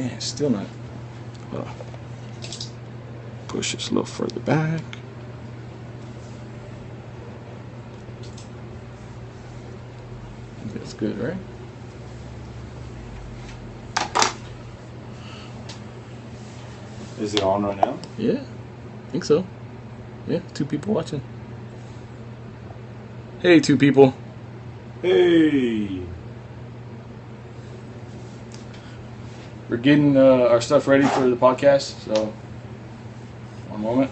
Man, still not. Hold on. Push this a little further back. That's good, right? Is it on right now? Yeah, I think so. Yeah, 2 people watching. Hey, 2 people. Hey. We're getting our stuff ready for the podcast, so one moment.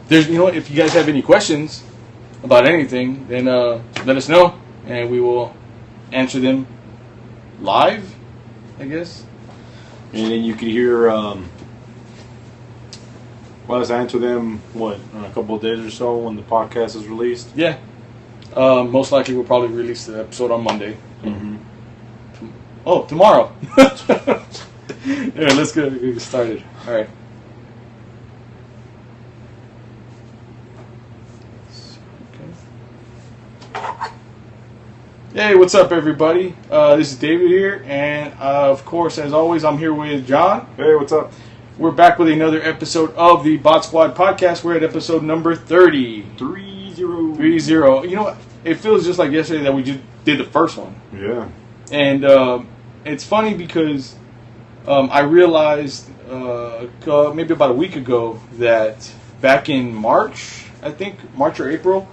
You know what? If you guys have any questions about anything, then let us know, and we will answer them live, I guess. And then you can hear us answer them, in a couple of days or so when the podcast is released? Yeah. Most likely we'll probably release the episode on Monday. Mm-hmm. Oh, tomorrow. Yeah, let's get started. All right. Hey, what's up, everybody? This is David here, and of course, as always, I'm here with John. Hey, what's up? We're back with another episode of the Botsquad Podcast. We're at episode number 30. 30. 30. You know what? It feels just like yesterday that we just did the first one. Yeah. And it's funny because I realized maybe about a week ago that back in March, I think, March or April,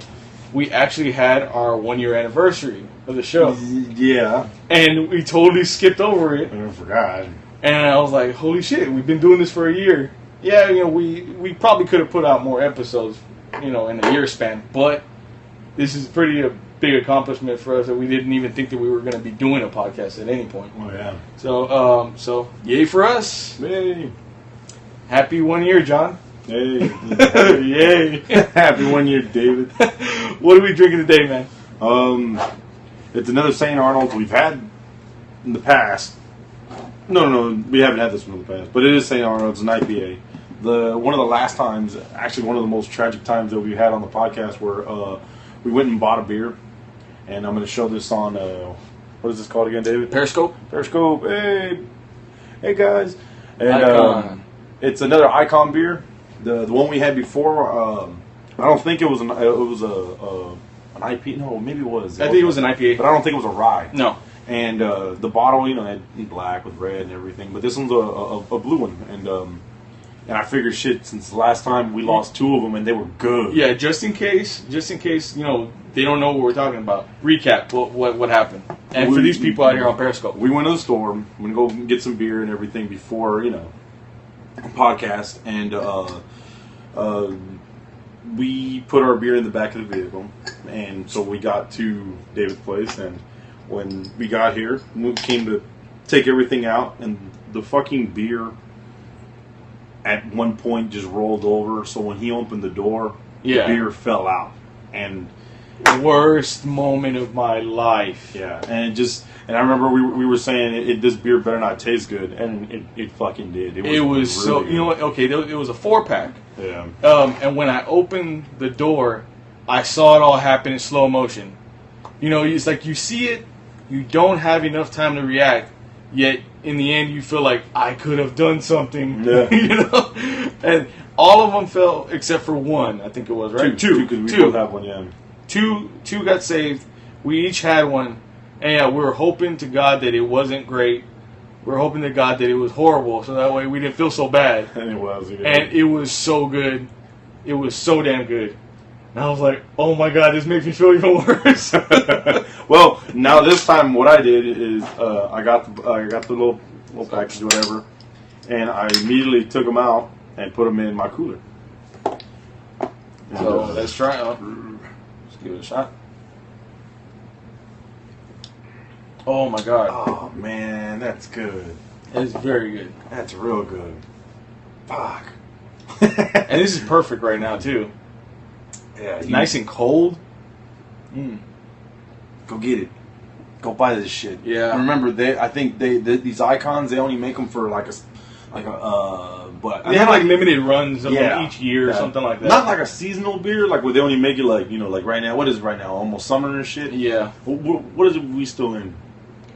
we actually had our 1-year anniversary of the show. Yeah. And we totally skipped over it. I forgot. And I was like, holy shit, we've been doing this for a year. Yeah, we probably could have put out more episodes, in a year span. But this is pretty a big accomplishment for us that we didn't even think that we were going to be doing a podcast at any point. Oh, yeah. So yay for us. Yay. Happy 1 year, John. Hey. Yay. Happy 1 year, David. What are we drinking today, man? It's another St. Arnold's we've had in the past. No, we haven't had this one in the past. But it is St. Arnold's, an IPA. One of the last times, actually one of the most tragic times that we had on the podcast where we went and bought a beer. And I'm going to show this on, what is this called again, David? Periscope. Hey guys. And it's another Icon beer. The one we had before, I don't think it was an IPA. No, maybe it was. I think it was an IPA. But I don't think it was a rye. No. And the bottle, had black with red and everything. But this one's a blue one. And I figured, since the last time we lost 2 of them and they were good. Yeah, just in case, they don't know what we're talking about. Recap what happened. And for these people out here on Periscope. We went to the store. I'm going to go get some beer and everything before, podcast. And we put our beer in the back of the vehicle. And so we got to David's place. And when we got here, we came to take everything out. And the fucking beer at one point just rolled over. So when he opened the door, the beer fell out. And worst moment of my life. Yeah, and I remember we were saying this beer better not taste good, and it fucking did. It was really so. Good. You know what? Okay, it was a 4-pack. Yeah. And when I opened the door, I saw it all happen in slow motion. It's like you see it, you don't have enough time to react, yet in the end you feel like I could have done something. Yeah. And all of them fell except for one. I think it was right. Two, because we both have one. Yeah. Two got saved. We each had one. And we were hoping to God that it wasn't great. We were hoping to God that it was horrible, so that way we didn't feel so bad. And it was. Yeah. And it was so good. It was so damn good. And I was like, oh my God, this makes me feel even worse. Well, now this time what I did is I got the little package, whatever, and I immediately took them out and put them in my cooler. So let's try it. Let's give it a shot. Oh my God. Oh man, that's good. It's very good. That's real good. Fuck. And this is perfect right now too. Yeah, it's nice and cold. Go get it. Go buy this shit. Yeah. Remember, I think these Icons, they only make them for but they have like limited runs of them each year or something like that. Not like a seasonal beer, like where they only make it like right now. What is it right now? Almost summer and shit. Yeah. What is it we still in?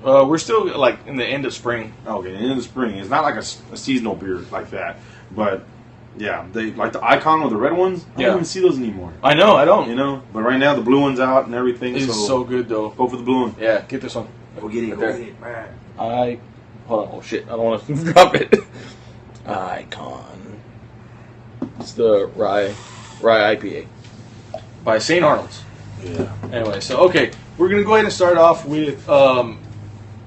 We're still like in the end of spring. Okay, end of the spring. It's not like a seasonal beer like that, but yeah, they like the Icon with the red ones. I don't even see those anymore. I know, I don't. You know, but right now the blue one's out and everything. It's so good though. Go for the blue one. Yeah, get this one. Go get it. Go get it. Man. Hold on. Oh shit! I don't want to drop it. Icon. It's the rye IPA by St. Arnold's. Yeah. Anyway, so okay, we're gonna go ahead and start off with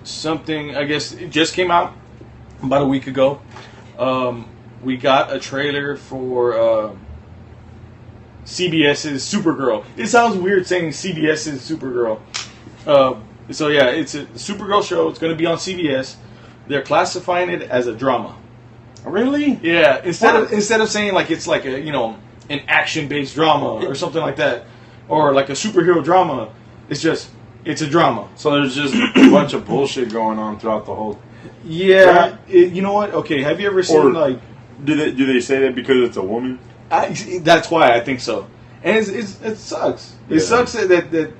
something. I guess it just came out about a week ago. We got a trailer for CBS's Supergirl. It sounds weird saying CBS's Supergirl. So yeah, it's a Supergirl show. It's going to be on CBS. They're classifying it as a drama. Really? Yeah. Instead of saying like it's like a an action based drama or something like that, or like a superhero drama, it's a drama. So there's just a bunch of bullshit going on throughout the whole. Yeah. You know what? Okay. Have you ever seen Do they say that because it's a woman? That's why I think so. And it sucks. It sucks that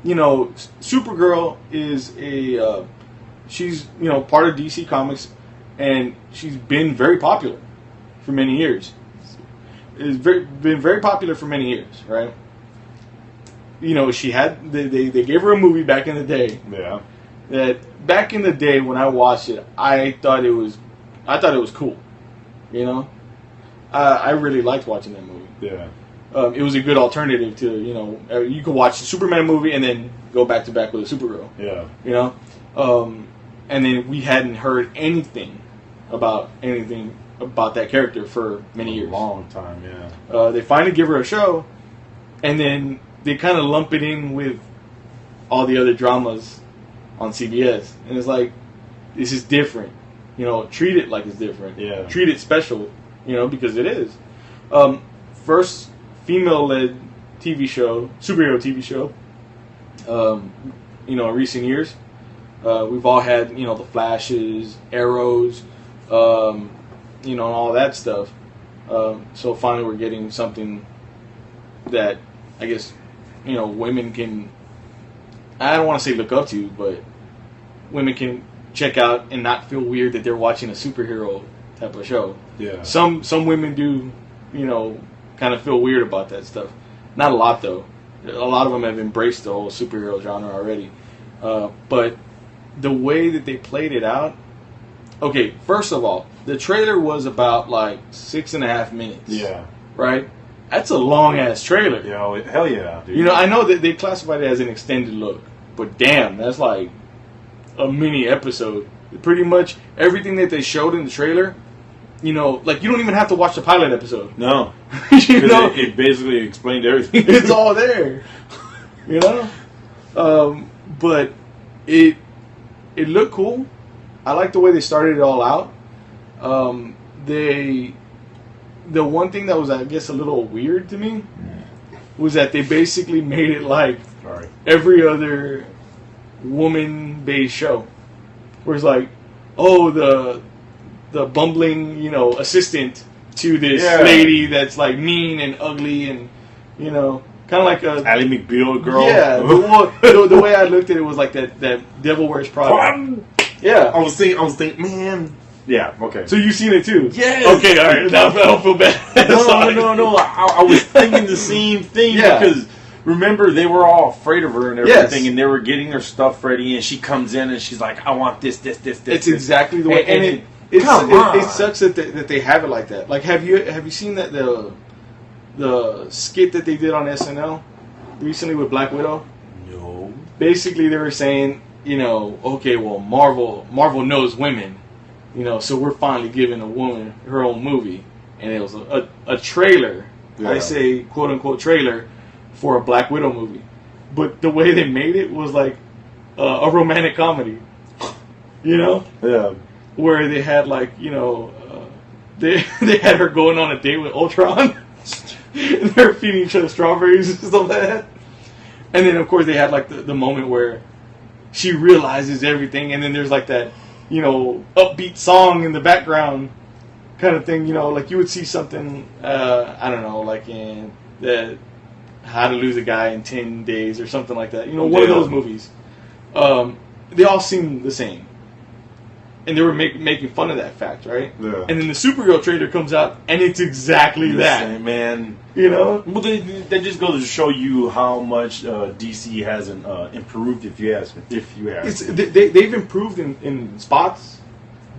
Supergirl is she's part of DC Comics, and she's been very popular for many years. Been very popular for many years, right? She had they gave her a movie back in the day. Yeah. That back in the day when I watched it, I thought it was cool. I really liked watching that movie. Yeah. It was a good alternative to, you could watch the Superman movie and then go back to back with a Supergirl. Yeah. And then we hadn't heard anything about that character for many years. A long time, yeah. They finally give her a show, and then they kind of lump it in with all the other dramas on CBS. And it's like, this is different. Treat it like it's different. Yeah. Treat it special, because it is. First female-led TV show, superhero TV show, in recent years. We've all had, the Flashes, Arrows, and all that stuff. So finally we're getting something that I guess, women can, I don't want to say look up to, but women can check out and not feel weird that they're watching a superhero type of show. Yeah. Some women do, kind of feel weird about that stuff. Not a lot though. A lot of them have embraced the whole superhero genre already. But the way that they played it out. Okay, first of all, the trailer was about like 6.5 minutes. Yeah. Right? That's a long ass trailer. Yeah, hell yeah, dude. I know that they classified it as an extended look, but damn, that's like a mini episode. Pretty much everything that they showed in the trailer, like you don't even have to watch the pilot episode. No. It basically explained everything. It's all there. But it looked cool. I like the way they started it all out. The one thing that was, I guess, a little weird to me was that they basically made it like every other woman-based show. Where it's like, oh, the bumbling, assistant to this lady that's like mean and ugly and, kind of like a Ally McBeal girl. Yeah, the way I looked at it was like that Devil Wears Prada. Yeah, I was thinking, man. Yeah, okay. So you've seen it too? Yes. Okay, all right. Now I don't feel bad. No. I was thinking the same thing because remember they were all afraid of her and everything, and they were getting their stuff ready, and she comes in and she's like, "I want this." It's exactly the way. And it sucks that they have it like that. Like, have you seen that the skit that they did on SNL recently with Black Widow? No. Basically, they were saying, okay, well, Marvel knows women. So we're finally giving a woman her own movie. And it was a trailer. Yeah. I say, quote unquote, trailer for a Black Widow movie. But the way they made it was like a romantic comedy. Yeah. Where they had like, they had her going on a date with Ultron. And they're feeding each other strawberries and stuff like that. And then, of course, they had like the moment where she realizes everything. And then there's like that, upbeat song in the background kind of thing, like you would see something, I don't know, like in the How to Lose a Guy in 10 Days or something like that, one of those movies. they all seem the same. And they were making fun of that fact, right? Yeah. And then the Supergirl trailer comes out, and it's exactly that. Same, man. You know? Well, that just goes to show you how much DC hasn't improved, if you ask me. They've improved in spots,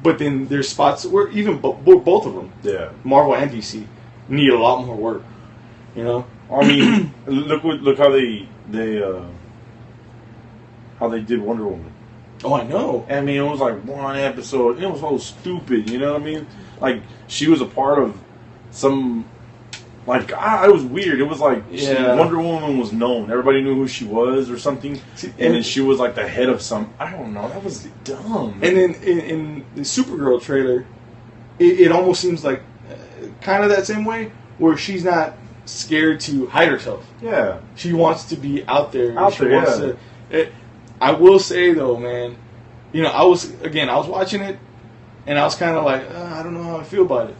but then there's spots where even both of them, Marvel and DC, need a lot more work. You know? I mean, look how they did Wonder Woman. Oh, I know. I mean, it was like one episode. It was so stupid, you know what I mean? Like, she was a part of some... Like, it was weird. It was like Wonder Woman was known. Everybody knew who she was or something. And then she was like the head of some... I don't know. That was dumb. And then in the Supergirl trailer, it almost seems like kind of that same way, where she's not scared to hide herself. Yeah. She wants to be out there. Yeah. I will say though, man, you know, I was watching it, and I was kind of like, I don't know how I feel about it.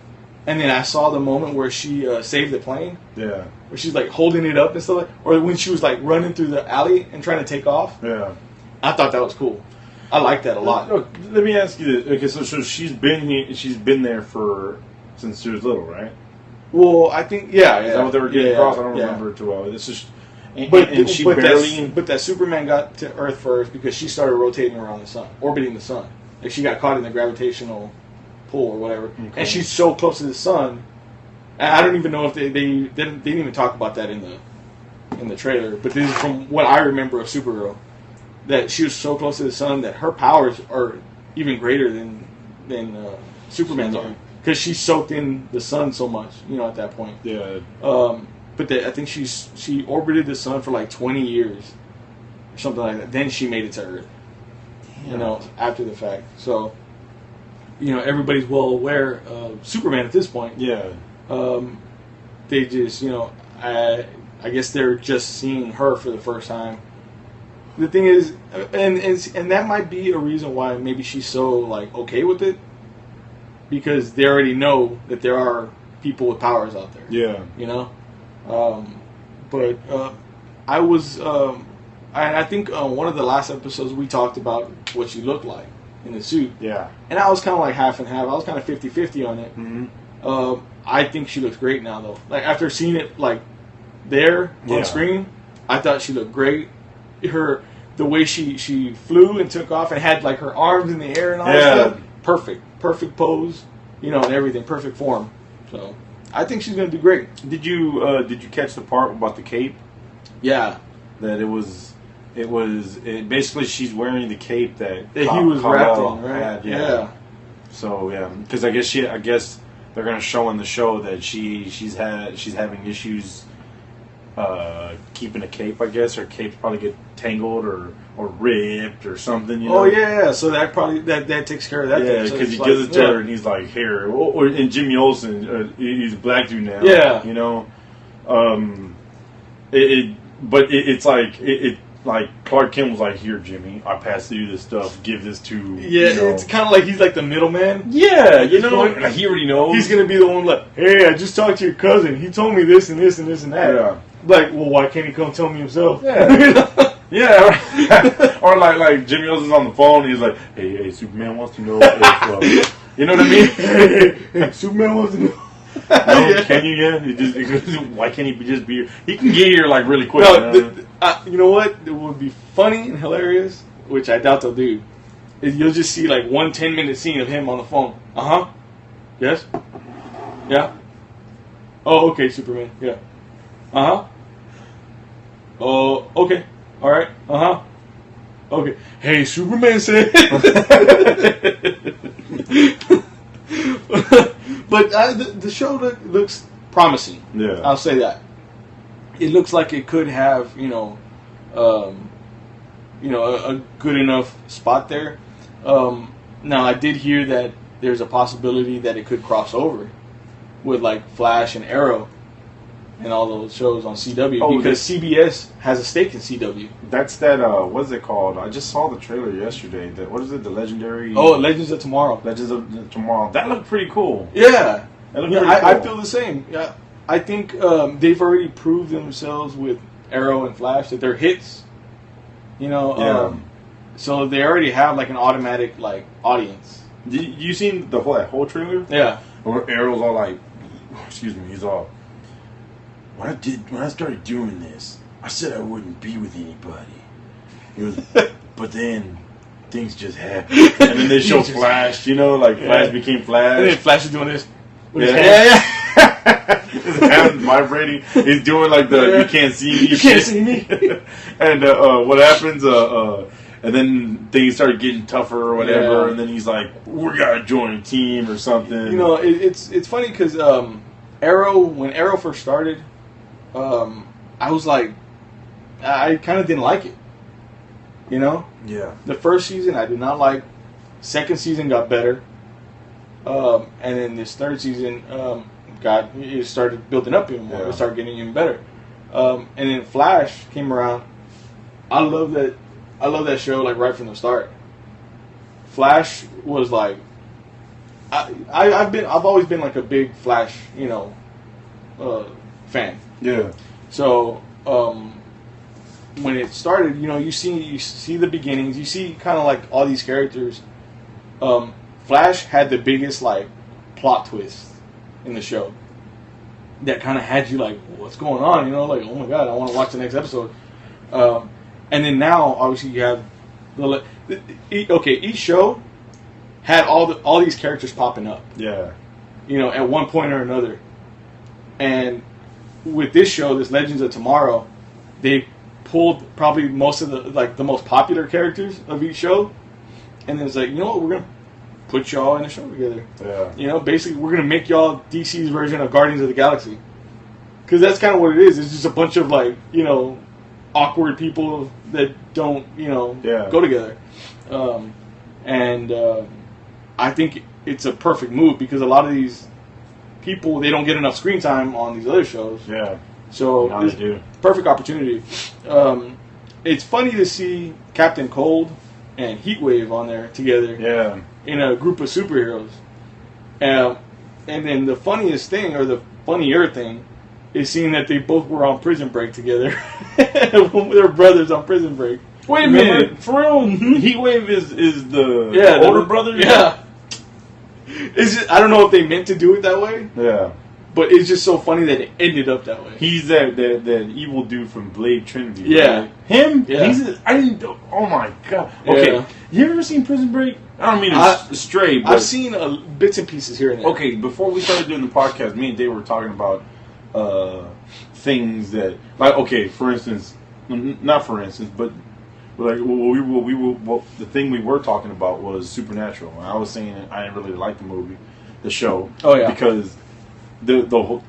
And then I saw the moment where she saved the plane. Yeah. Where she's like holding it up and stuff, or when she was like running through the alley and trying to take off. Yeah. I thought that was cool. I like that a lot. Look, let me ask you this. Okay, so she's been here. She's been there since she was little, right? Well, I think is that what they were getting across? I don't remember too well. This is. But that Superman got to Earth first because she started rotating around the sun, orbiting the sun. Like she got caught in the gravitational pull or whatever, and she's so close to the sun. And I don't even know if they didn't even talk about that in the trailer. But this is from what I remember of Supergirl, that she was so close to the sun that her powers are even greater than Superman's are, because she soaked in the sun so much, you know, at that point. Yeah. But I think she orbited the sun for like 20 years or something like that. Then she made it to Earth. Damn. You know, after the fact. So, you know, everybody's well aware of Superman at this point. Yeah. They just, you know, I guess they're just seeing her for the first time. The thing is, and that might be a reason why maybe she's so like okay with it, because they already know that there are people with powers out there. Yeah. You know. But I was, I think one of the last episodes we talked about what she looked like in the suit. Yeah. And I was kind of like half and half. I was kind of 50-50 on it. Mm-hmm. I think she looks great now, though. Like, after seeing it, like, there on screen, I thought she looked great. The way she flew and took off and had, like, her arms in the air and all that stuff. Perfect pose, you know, and everything. Perfect form. So... I think she's going to do great. Did you catch the part about the cape? Yeah. That it basically she's wearing the cape that he was wrapped in, right? Yeah. So yeah, because I guess they're going to show in the show that she's having issues keeping a cape. I guess her capes probably get tangled or ripped or something. You know? Oh yeah. So that probably that takes care of that. Yeah, because he gives it to her and he's like, here. And Jimmy Olsen, he's a black dude now. Yeah. You know, it's like Clark Kent was like, here, Jimmy, I passed you this stuff. Give this to. Yeah, it's kind of like he's like the middleman. Yeah, you know, like he already knows. He's gonna be the one like, hey, I just talked to your cousin. He told me this and this and this and that. Yeah. Like, well, why can't he come tell me himself? Yeah. Yeah, or like Jimmy Olsen's on the phone. And he's like, "Hey, Superman wants to know if you know what I mean." Hey, Superman wants to know. No, can you? Yeah, why can't he just be here? He can get here like really quick. No, you know what? It would be funny and hilarious, which I doubt they'll do. Is you'll just see like 1 10-minute scene of him on the phone. Yes. Yeah. Oh, okay, Superman. Yeah. Oh, okay. All right. Okay. Hey, Superman said. But the show looks promising. Yeah. I'll say that. It looks like it could have, a good enough spot there. Now, I did hear that there's a possibility that it could cross over with like Flash and Arrow and all those shows on CW, because CBS has a stake in CW. That's that. What is it called? I just saw the trailer yesterday. What is it? The Legendary. Oh, Legends of Tomorrow. Legends of Tomorrow. That looked pretty cool. Yeah, that looked pretty cool. I feel the same. Yeah, I think they've already proved themselves with Arrow and Flash that they're hits. So they already have like an automatic like audience. You seen that whole trailer? Yeah. Where Arrow's all like, excuse me, he's all, when I started doing this, I said I wouldn't be with anybody. He was, but then things just happened, and then they show Flash. Like Flash became Flash, and then Flash is doing this. Yeah. His hand vibrating. He's doing like the you can't see me. You can't see me. And what happens? And then things start getting tougher or whatever. Yeah. And then he's like, "We gotta join a team or something." It's funny because Arrow, when Arrow first started, I was like, I kind of didn't like it. Yeah. The first season I did not like. Second season got better. And then this third season, it started building up even more. Yeah. It started getting even better. And then Flash came around. I love that show like right from the start. Flash was like, I've always been like a big Flash, fan. Yeah. So when it started, you see the beginnings. You see kind of like all these characters. Flash had the biggest like plot twist in the show that kind of had you like, what's going on? Like, oh my god, I want to watch the next episode. And then now, obviously, you have each show had all these characters popping up. Yeah. At one point or another. And with this show, this Legends of Tomorrow, they pulled probably most of the most popular characters of each show, and then it's like, we're gonna put y'all in a show together. Yeah. Basically, we're gonna make y'all DC's version of Guardians of the Galaxy, because that's kind of what it is. It's just a bunch of like awkward people that don't go together, and I think it's a perfect move because a lot of these people, they don't get enough screen time on these other shows. Yeah. So now they do. Perfect opportunity. It's funny to see Captain Cold and Heatwave on there together. Yeah. In a group of superheroes. And then the funniest thing, or the funnier thing, is seeing that they both were on Prison Break together. They're brothers on Prison Break. Wait a minute, for real? Heatwave is the older brother? Yeah. I don't know if they meant to do it that way. Yeah. But it's just so funny that it ended up that way. He's that evil dude from Blade Trinity. Yeah. Right? Him? Yeah. I didn't. Oh my god. Okay. Yeah. You ever seen Prison Break? I don't mean to stray, but I've seen bits and pieces here and there. Okay, before we started doing the podcast, me and Dave were talking about things that, like, okay, for instance, not for instance, but like the thing we were talking about was Supernatural. And I was saying I didn't really like the movie, the show. Oh yeah, because the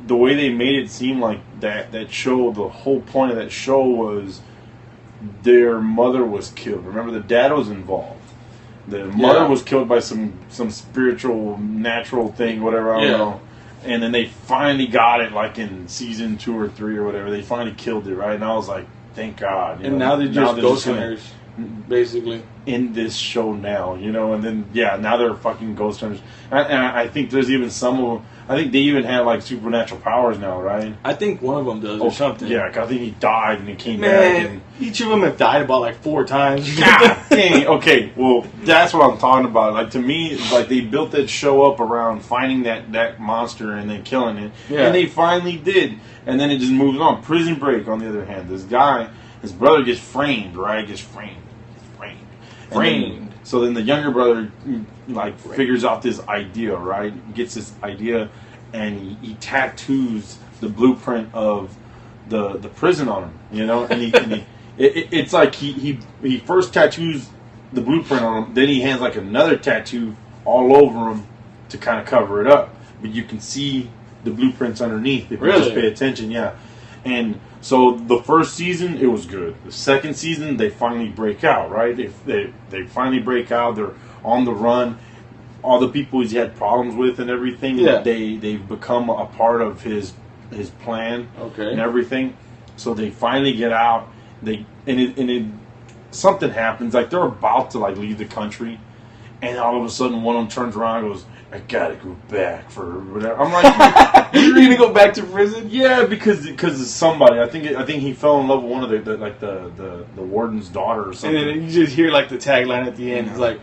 way they made it seem like that show, the whole point of that show was their mother was killed. Remember, the dad was involved. The mother was killed by some spiritual, natural thing, whatever, I don't know. And then they finally got it, like in season 2 or 3 or whatever. They finally killed it, right? And I was like, thank God. And now they're just ghost hunters, basically. In this show now, and then, now they're fucking ghost hunters. And I think there's even some of them, I think they even have, like, supernatural powers now, right? I think one of them does, or something. Yeah, because I think he died and he came back. Man, each of them have died about, like, 4 times. God dang. Okay, well, that's what I'm talking about. Like, to me, it's like they built that show up around finding that monster and then killing it. Yeah. And they finally did. And then it just moves on. Prison Break, on the other hand. This guy, his brother gets framed, right? Framed. So then the younger brother, like, figures out this idea, right? Gets this idea, and he tattoos the blueprint of the prison on him, And it's like he first tattoos the blueprint on him, then he has like another tattoo all over him to kind of cover it up, but you can see the blueprints underneath if you just pay attention. Yeah, and so the first season it was good. The second season they finally break out, right? They finally break out. They're on the run. All the people he's had problems with and everything, they've become a part of his plan, and everything. So they finally get out. Something happens, like they're about to like leave the country, and all of a sudden one of them turns around and goes, I gotta go back for whatever. I'm like, you're gonna go back to prison? Yeah, because it's somebody. I think he fell in love with one of the warden's daughter or something. And then you just hear like the tagline at the end. It's like,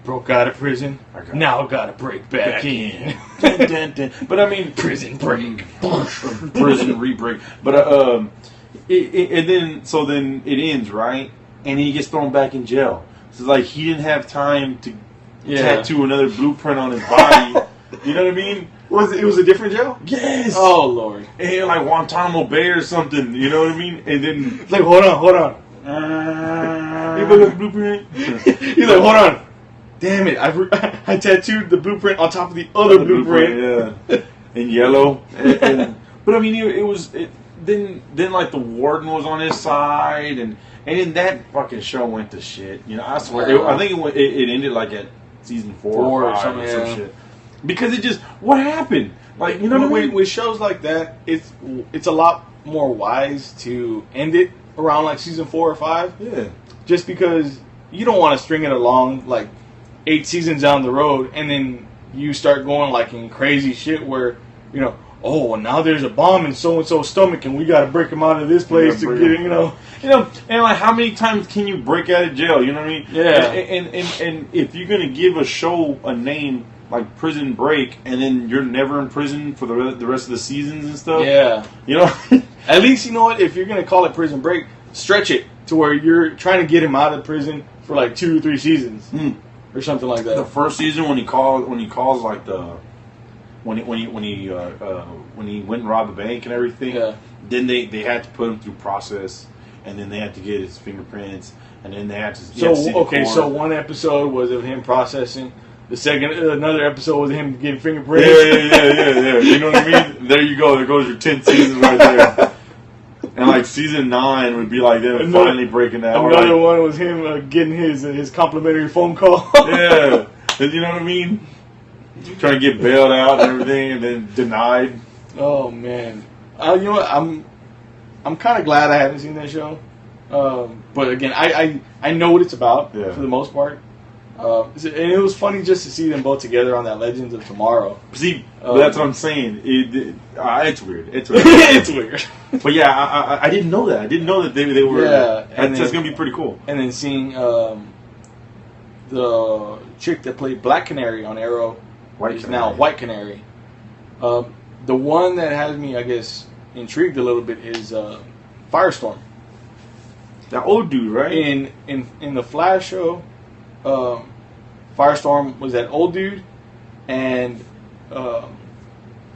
broke out of prison, now gotta break back in. Dun, dun, dun. But I mean, prison break, prison re-break. But and then it ends, right, and he gets thrown back in jail. So it's like he didn't have time to tattoo another blueprint on his body. You know what I mean? It was a different jail? Yes. Oh Lord. And like Guantanamo Bay or something. You know what I mean? And then it's like, hold on. Anybody got the blueprint? He's like, hold on. Damn it! I tattooed the blueprint on top of the other blueprint. Yeah, in yellow. But I mean, then like the warden was on his side, and then that fucking show went to shit. You know, I swear. I think it ended like at season 4 or 5 or some shit. Because it just, what happened? Like, you know what I mean? With shows like that, it's a lot more wise to end it around like season 4 or 5. Yeah. Just because you don't want to string it along like 8 seasons down the road, and then you start going like in crazy shit where, you know, oh, now there's a bomb in so-and-so's stomach and we got to break him out of this place to get it, you know. And like how many times can you break out of jail, you know what I mean? Yeah. And if you're going to give a show a name like Prison Break and then you're never in prison for the rest of the seasons and stuff. Yeah. You know? At least, you know what, if you're going to call it Prison Break, stretch it to where you're trying to get him out of prison for like 2 or 3 seasons. Or something like that. The first season when he calls like when he went and robbed the bank and everything. Yeah. Then they had to put him through process, and then they had to get his fingerprints, and then they had to. So one episode was of him processing. Another episode was him getting fingerprints. Yeah. You know what I mean? There you go. There goes your 10 seasons right there. And like season 9 would be like them finally breaking that. Another one was him getting his complimentary phone call. Yeah, you know what I mean? Trying to get bailed out and everything, and then denied. Oh man, you know what? I'm kind of glad I haven't seen that show. But again, I know what it's about for the most part. And it was funny just to see them both together on that Legends of Tomorrow. See, that's what I'm saying. It's weird. It's weird. It's weird. But yeah, I didn't know that. I didn't know that they were. Yeah, that's going to be pretty cool. And then seeing the chick that played Black Canary on Arrow is now White Canary. The one that has me, I guess, intrigued a little bit is Firestorm. That old dude, right? In the Flash show. Firestorm was that old dude, and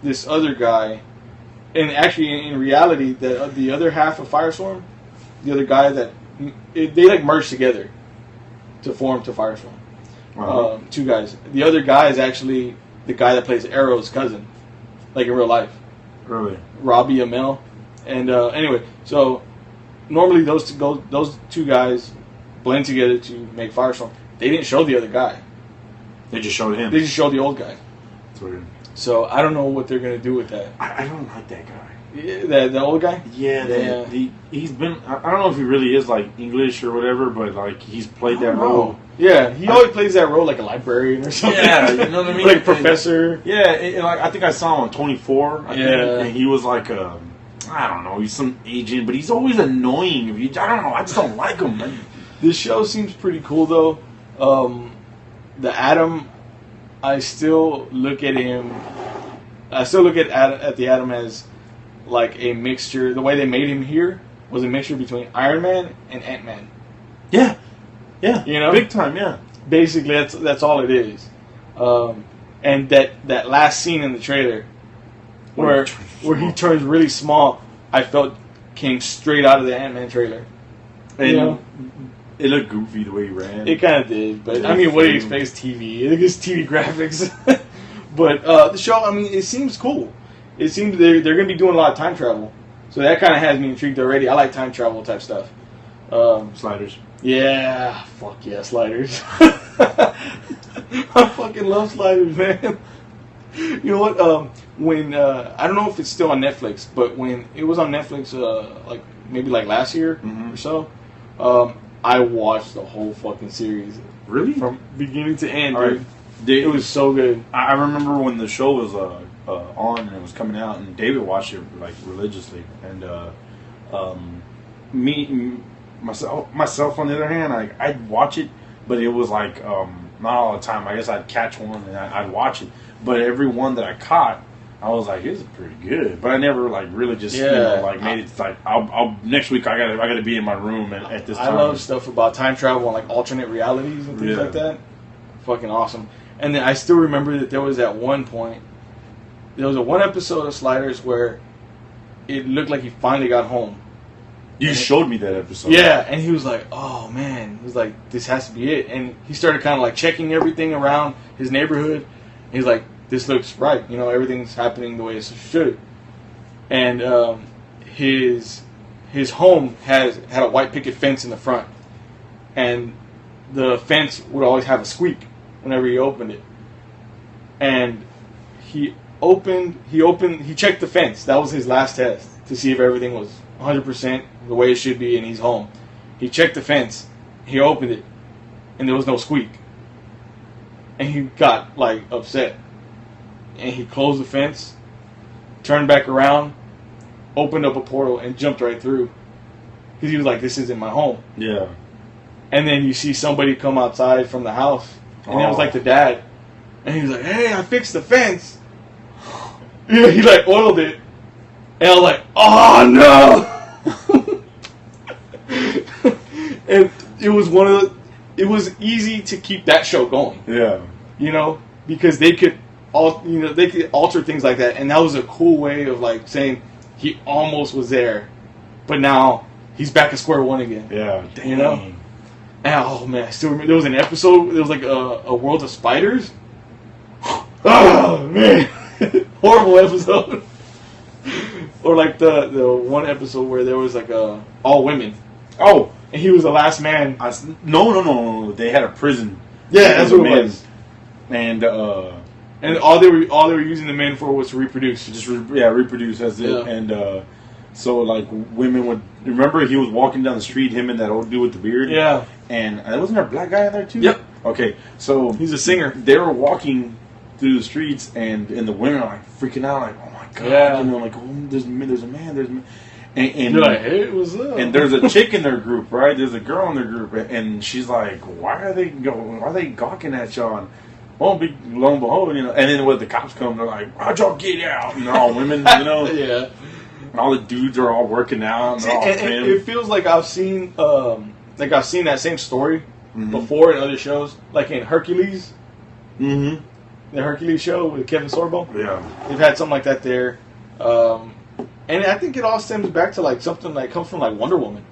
this other guy, and actually in reality, the other half of Firestorm, the other guy they like merged together to form to Firestorm. Uh-huh. 2 guys. The other guy is actually the guy that plays Arrow's cousin, like in real life. Really? Robbie Amell. And anyway, so normally those 2 guys blend together to make Firestorm. They didn't show the other guy. They just showed him. They just showed the old guy. That's weird. So I don't know what they're gonna do with that. I don't like that guy. Yeah, the old guy. Yeah. He's been. I don't know if he really is like English or whatever, but like he's played that role. Yeah, he always plays that role like a librarian or something. Yeah, you know what I mean. Like a professor. And like I think I saw him on 24. I think, and he was like I don't know. He's some agent, but he's always annoying. I don't know. I just don't like him. Man. This show seems pretty cool though. The Atom, I still look at him. I still look at the Atom as like a mixture. The way they made him here was a mixture between Iron Man and Ant-Man. Yeah, you know, big time. Yeah, basically that's all it is. And that last scene in the trailer where he turns really small, I felt came straight out of the Ant-Man trailer. And you know? It looked goofy the way he ran. It kind of did, but I mean, what do you expect? It's TV. It's TV graphics. But the show, I mean, it seems cool. It seems they're going to be doing a lot of time travel, so that kind of has me intrigued already. I like time travel type stuff. Sliders. Yeah, fuck yeah, sliders. I fucking love sliders, man. You know what? When I don't know if it's still on Netflix, but when it was on Netflix, like maybe like last year or so. I watched the whole fucking series. Really? From beginning to end, All right. dude. It was so good. I remember when the show was on and it was coming out, and David watched it like religiously, and myself on the other hand, I'd watch it, but it was like not all the time. I guess I'd catch one and I'd watch it, but every one that I caught, I was like, "This is pretty good," but I never like really just made it like I'll next week I gotta be in my room at this time. I love stuff about time travel and like alternate realities and things like that. Fucking awesome. And then I still remember that there was at one point, there was one episode of Sliders where it looked like he finally got home. You showed me that episode. Yeah, and he was like, "Oh man," he was like, "This has to be it." And he started kind of like checking everything around his neighborhood. He's like, "This looks right. You know, everything's happening the way it should." And his home had a white picket fence in the front, and the fence would always have a squeak whenever he opened it. And he checked the fence. That was his last test to see if everything was 100% the way it should be, and he's home. He checked the fence. He opened it, and there was no squeak. And he got like upset. And he closed the fence, turned back around, opened up a portal, and jumped right through. Because he was like, "This isn't my home." Yeah. And then you see somebody come outside from the house, and it was like the dad. And he was like, "Hey, I fixed the fence." Yeah, he like oiled it. And I was like, "Oh no!" And it was easy to keep that show going. Yeah. You know, because they could alter things like that, and that was a cool way of like saying he almost was there, but now he's back at square one again. Yeah. Dang. You know? And, oh man, I still remember there was an episode. There was like a World of Spiders. Oh man, horrible episode. Or like the one episode where there was like all women. Oh, and he was the last man. No. They had a prison. Yeah, that's what it was. And all they were using the men for was to reproduce. Just reproduce. That's it. Yeah. And so like women would remember he was walking down the street. Him and that old dude with the beard. Yeah. And wasn't there a black guy in there too? Yep. Okay, so he's a singer. They were walking through the streets, and the women are like freaking out, like, "Oh my god!" Yeah. You know, like, "Oh, there's a man." And you're like, "Hey, what's up?" And there's a chick in their group, right? There's a girl in their group, and she's like, "Why are they gawking at y'all?" And, lo and behold, you know. And then when the cops come, they're like, "How'd y'all get out?" And they're all women, you know. Yeah. And all the dudes are all working out. And they're all and it feels like I've seen that same story before in other shows, like in Hercules. Mm-hmm. The Hercules show with Kevin Sorbo. Yeah. They've had something like that there. And I think it all stems back to like something that comes from like Wonder Woman.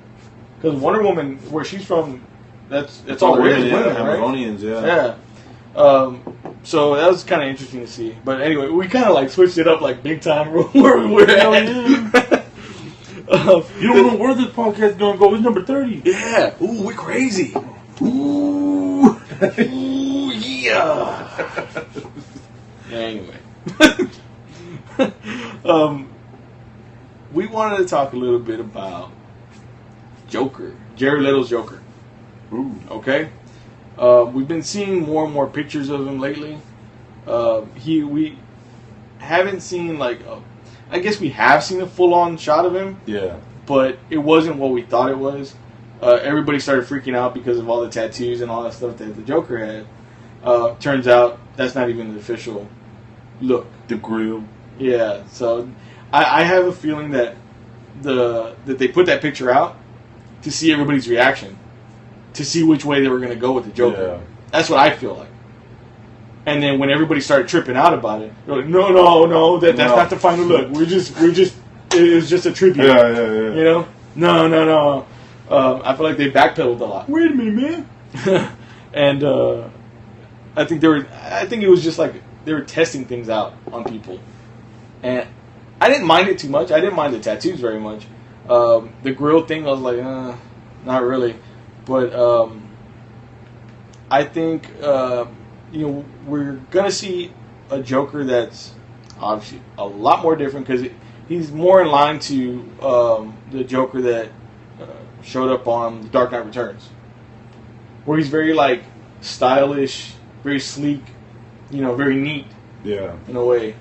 Because Wonder Woman, where she's from, that's all there is. Women, right? Amazonians, Yeah. So that was kind of interesting to see. But anyway, we kind of like switched it up like big time where we were at. You don't know where this podcast is going to go. It's number 30. Yeah. Ooh, we're crazy. Ooh. Ooh, yeah. Anyway. We wanted to talk a little bit about Joker. Jared Leto's Joker. Ooh. Okay? We've been seeing more and more pictures of him lately. We haven't seen I guess we have seen a full-on shot of him. Yeah. But it wasn't what we thought it was. Everybody started freaking out because of all the tattoos and all that stuff that the Joker had. Turns out that's not even the official look. The grill. Yeah. So I have a feeling that that they put that picture out to see everybody's reaction, to see which way they were going to go with the Joker. Yeah. That's what I feel like. And then when everybody started tripping out about it, they're like, no, that's not the final look. We're just, it was just a tribute. Yeah. You know? No. I feel like they backpedaled a lot. Wait a minute, man. And I think it was just like they were testing things out on people. And I didn't mind it too much. I didn't mind the tattoos very much. The grill thing, I was like, not really. But I think we're gonna see a Joker that's obviously a lot more different because he's more in line to the Joker that showed up on The Dark Knight Returns. where he's very like stylish, very sleek, very neat. Yeah. In a way.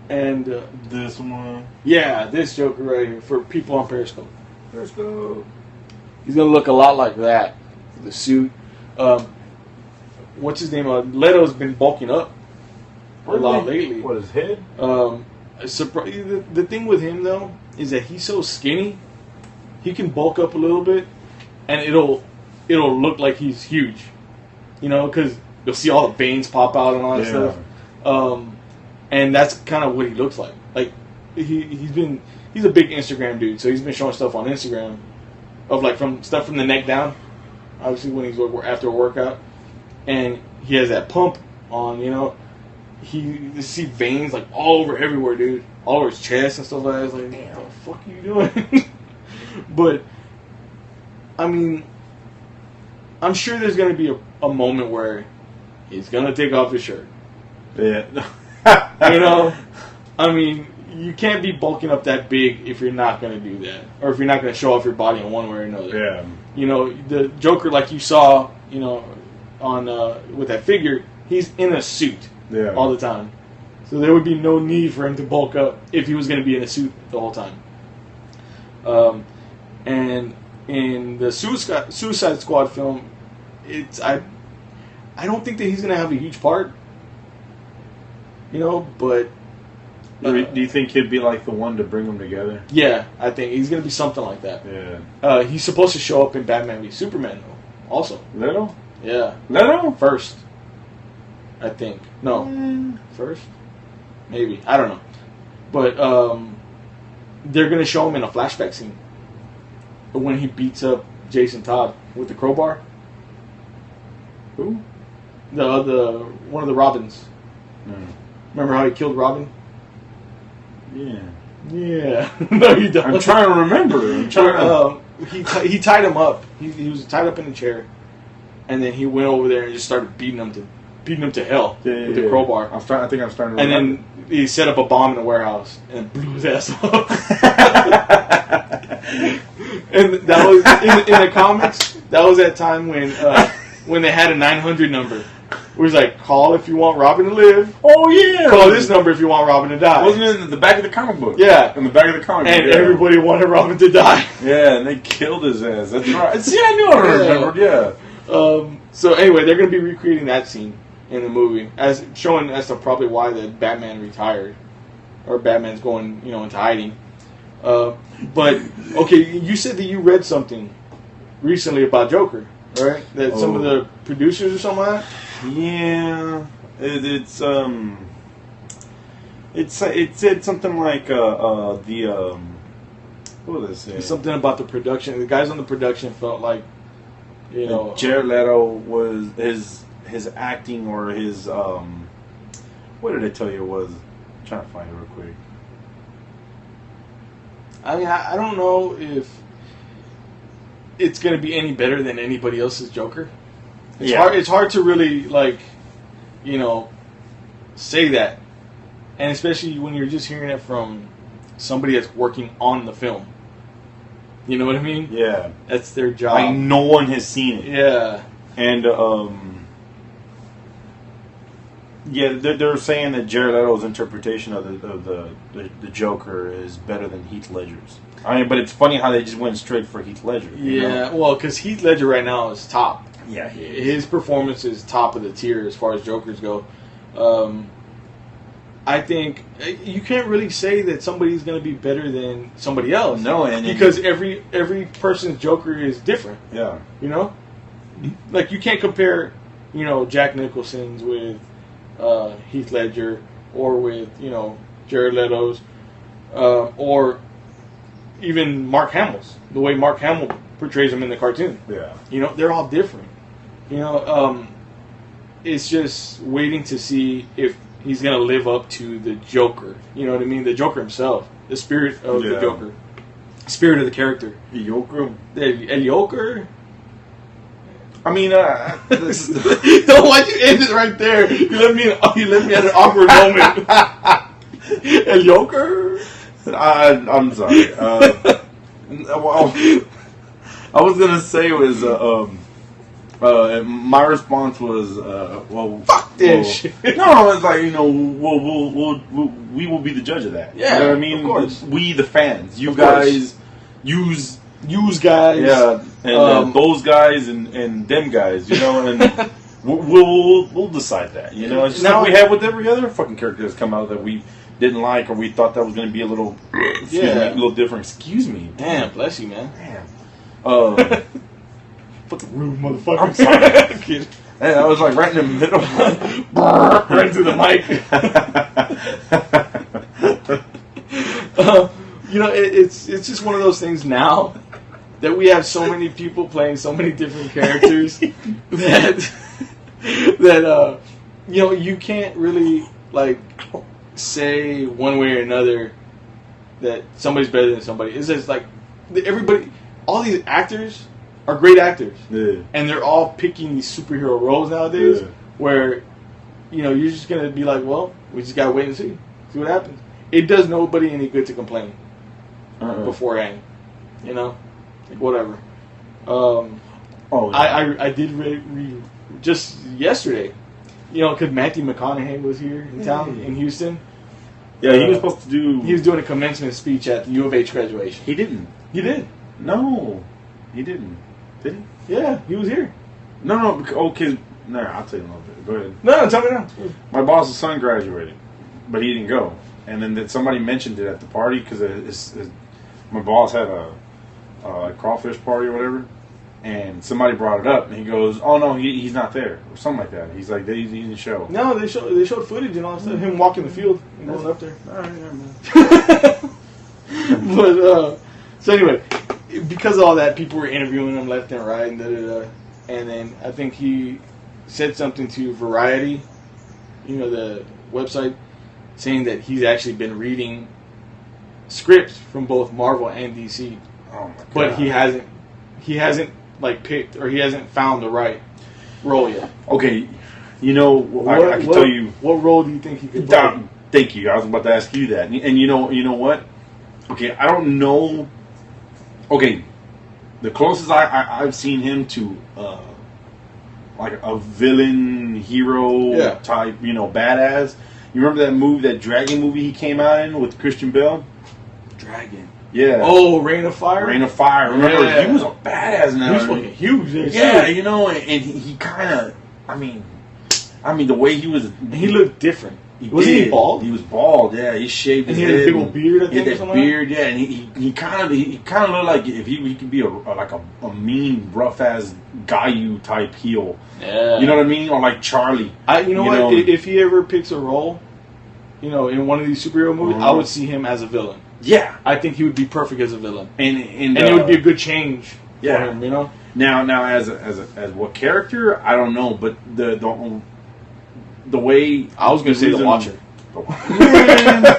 And this one. Yeah, this Joker right here for people on Periscope. Periscope. He's gonna look a lot like that. The suit. What's his name? Leto's been bulking up a lot lately. What, his head? The thing with him though is that he's so skinny. He can bulk up a little bit, and it'll look like he's huge. Because you'll see all the veins pop out and all that stuff. And that's kind of what he looks like. Like he's a big Instagram dude, so he's been showing stuff on Instagram of like from the neck down. Obviously, when he's after a workout, and he has that pump on, you see veins like all over everywhere, dude, all over his chest and stuff like that. It's like, damn, what the fuck are you doing? But I mean, I'm sure there's gonna be a moment where he's gonna take off his shirt. Yeah. I mean, you can't be bulking up that big if you're not going to do that. Or if you're not going to show off your body in one way or another. Yeah. The Joker, like you saw, on with that figure, he's in a suit all the time. So there would be no need for him to bulk up if he was going to be in a suit the whole time. And in the Suicide Squad film, I don't think that he's going to have a huge part. But... do you think he'd be like the one to bring them together? Yeah, I think he's going to be something like that. Yeah. He's supposed to show up in Batman v Superman, though, also. Leto? Yeah. Leto? First. I think. No. First? Maybe. I don't know. But they're going to show him in a flashback scene. When he beats up Jason Todd with the crowbar. Who? The one of the Robins. Remember how he killed Robin? Yeah. Yeah. No, you don't. I'm trying to remember. He tied him up. He was tied up in a chair, and then he went over there and just started beating him to hell with the crowbar. I think I'm starting to remember. And then he set up a bomb in the warehouse and blew his ass up. And that was in the comics. That was that time when they had a 900 number. It was like, call if you want Robin to live. Oh, yeah. Call this number if you want Robin to die. Wasn't it in the back of the comic book? Yeah. In the back of the comic book. And everybody wanted Robin to die. Yeah, and they killed his ass. That's right. See, I knew I remembered, yeah. So anyway, they're going to be recreating that scene in the movie, showing as to probably why the Batman retired. Or Batman's going, into hiding. But, okay, you said that you read something recently about Joker, right? That some of the producers or something like that? Yeah, it said something like what did it say? Something about the production. The guys on the production felt like, Jared Leto was his acting or his what did I tell you it was? I'm trying to find it real quick. I mean, I don't know if it's going to be any better than anybody else's Joker. It's hard to really, say that. And especially when you're just hearing it from somebody that's working on the film. You know what I mean? Yeah. That's their job. Like, no one has seen it. Yeah. And, they're saying that Jared Leto's interpretation of the Joker is better than Heath Ledger's. I mean, but it's funny how they just went straight for Heath Ledger. Yeah, well, because Heath Ledger right now is top. Yeah, his performance is top of the tier as far as Jokers go. I think you can't really say that somebody's going to be better than somebody else. No, because every person's Joker is different. Yeah, like you can't compare, Jack Nicholson's with Heath Ledger or with Jared Leto's or even Mark Hamill's. The way Mark Hamill portrays him in the cartoon. Yeah, they're all different. It's just waiting to see if he's going to live up to the Joker. You know what I mean? The Joker himself. The spirit of the Joker. Spirit of the character. Joker? El Joker? I mean, why'd you end it right there? You left me at an awkward moment. El Joker? I'm sorry. Well, I was going to say was... My response was, well, fuck this shit. No, it's like, we will be the judge of that. Yeah, you know what I mean? of course. We, the fans, you of guys, use guys, yeah, and those guys and them guys, and we'll decide that. It's just like we have with every other fucking character that's come out that we didn't like or we thought that was going to be a little, a little different. Excuse me, damn, bless you, man. Damn. Fucking rude motherfucker. I'm sorry. And I was like right in the middle. Right to the mic. It's just one of those things now that we have so many people playing so many different characters that you can't really like say one way or another that somebody's better than somebody. It's just like everybody, all these actors are great actors, and they're all picking these superhero roles nowadays. Where, you're just gonna be like, well, we just gotta wait and see what happens. It does nobody any good to complain beforehand, like whatever. I did read just yesterday, because Matthew McConaughey was here in town in Houston. Yeah, he was supposed to do. He was doing a commencement speech at the U of H graduation. He didn't. He did. No, he didn't. Did he? Yeah, he was here. No, because I'll tell you a little bit. Go ahead. No, tell me now. My boss's son graduated, but he didn't go. And then somebody mentioned it at the party because my boss had a crawfish party or whatever, and somebody brought it up, and he goes, "Oh no, he's not there," or something like that. He's like, "He didn't show." No, they showed footage and all that stuff. Him walking the field and going up there. All right, never mind. But so anyway, because of all that, people were interviewing him left and right, and and then I think he said something to Variety, the website, saying that he's actually been reading scripts from both Marvel and DC. Oh my God. But he hasn't like picked, or he hasn't found the right role yet. Okay, I can tell you. What role do you think he could play? Thank you. I was about to ask you that. And you know what? Okay, I don't know. Okay, the closest I've seen him to like a villain hero type, badass. You remember that dragon movie he came out in with Christian Bale? Dragon. Yeah. Oh, Reign of Fire? Reign of Fire. Remember, he was a badass now. He was fucking huge. Yeah, and he kind of, I mean, the way he was... He looked different. Was he bald? He was bald, yeah. He shaved his head. And he had a big old beard, I think, he had that beard, yeah. And he kind of looked like if he could be a mean, rough-ass Gayu type heel. Yeah. You know what I mean? Or like Charlie. What? If he ever picks a role, in one of these superhero movies, I would see him as a villain. Yeah. I think he would be perfect as a villain. And it would be a good change for him, Now as what character, I don't know, but the way I was going to say the Watcher.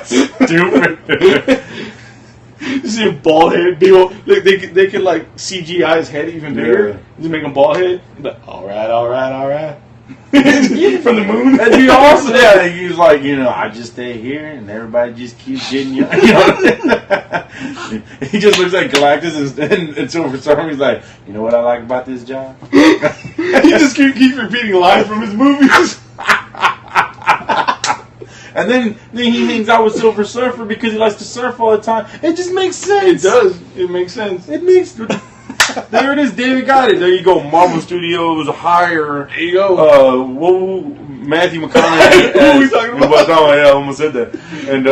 Stupid. You see him bald head, big old. They could like CGI his head even bigger. Just make him bald head. But all right. From the moon. That'd be awesome. Yeah, he was like, I just stay here and everybody just keeps getting you. He just looks like Galactus and Silver Surfer. He's like, you know what I like about this job? He just keeps repeating lines from his movies. And then he hangs out with Silver Surfer because he likes to surf all the time. It just makes sense. It does. It makes sense. There it is. David got it. There you go. Marvel Studios hire. There you go. Matthew McConaughey. Who are we talking about? I almost said that. And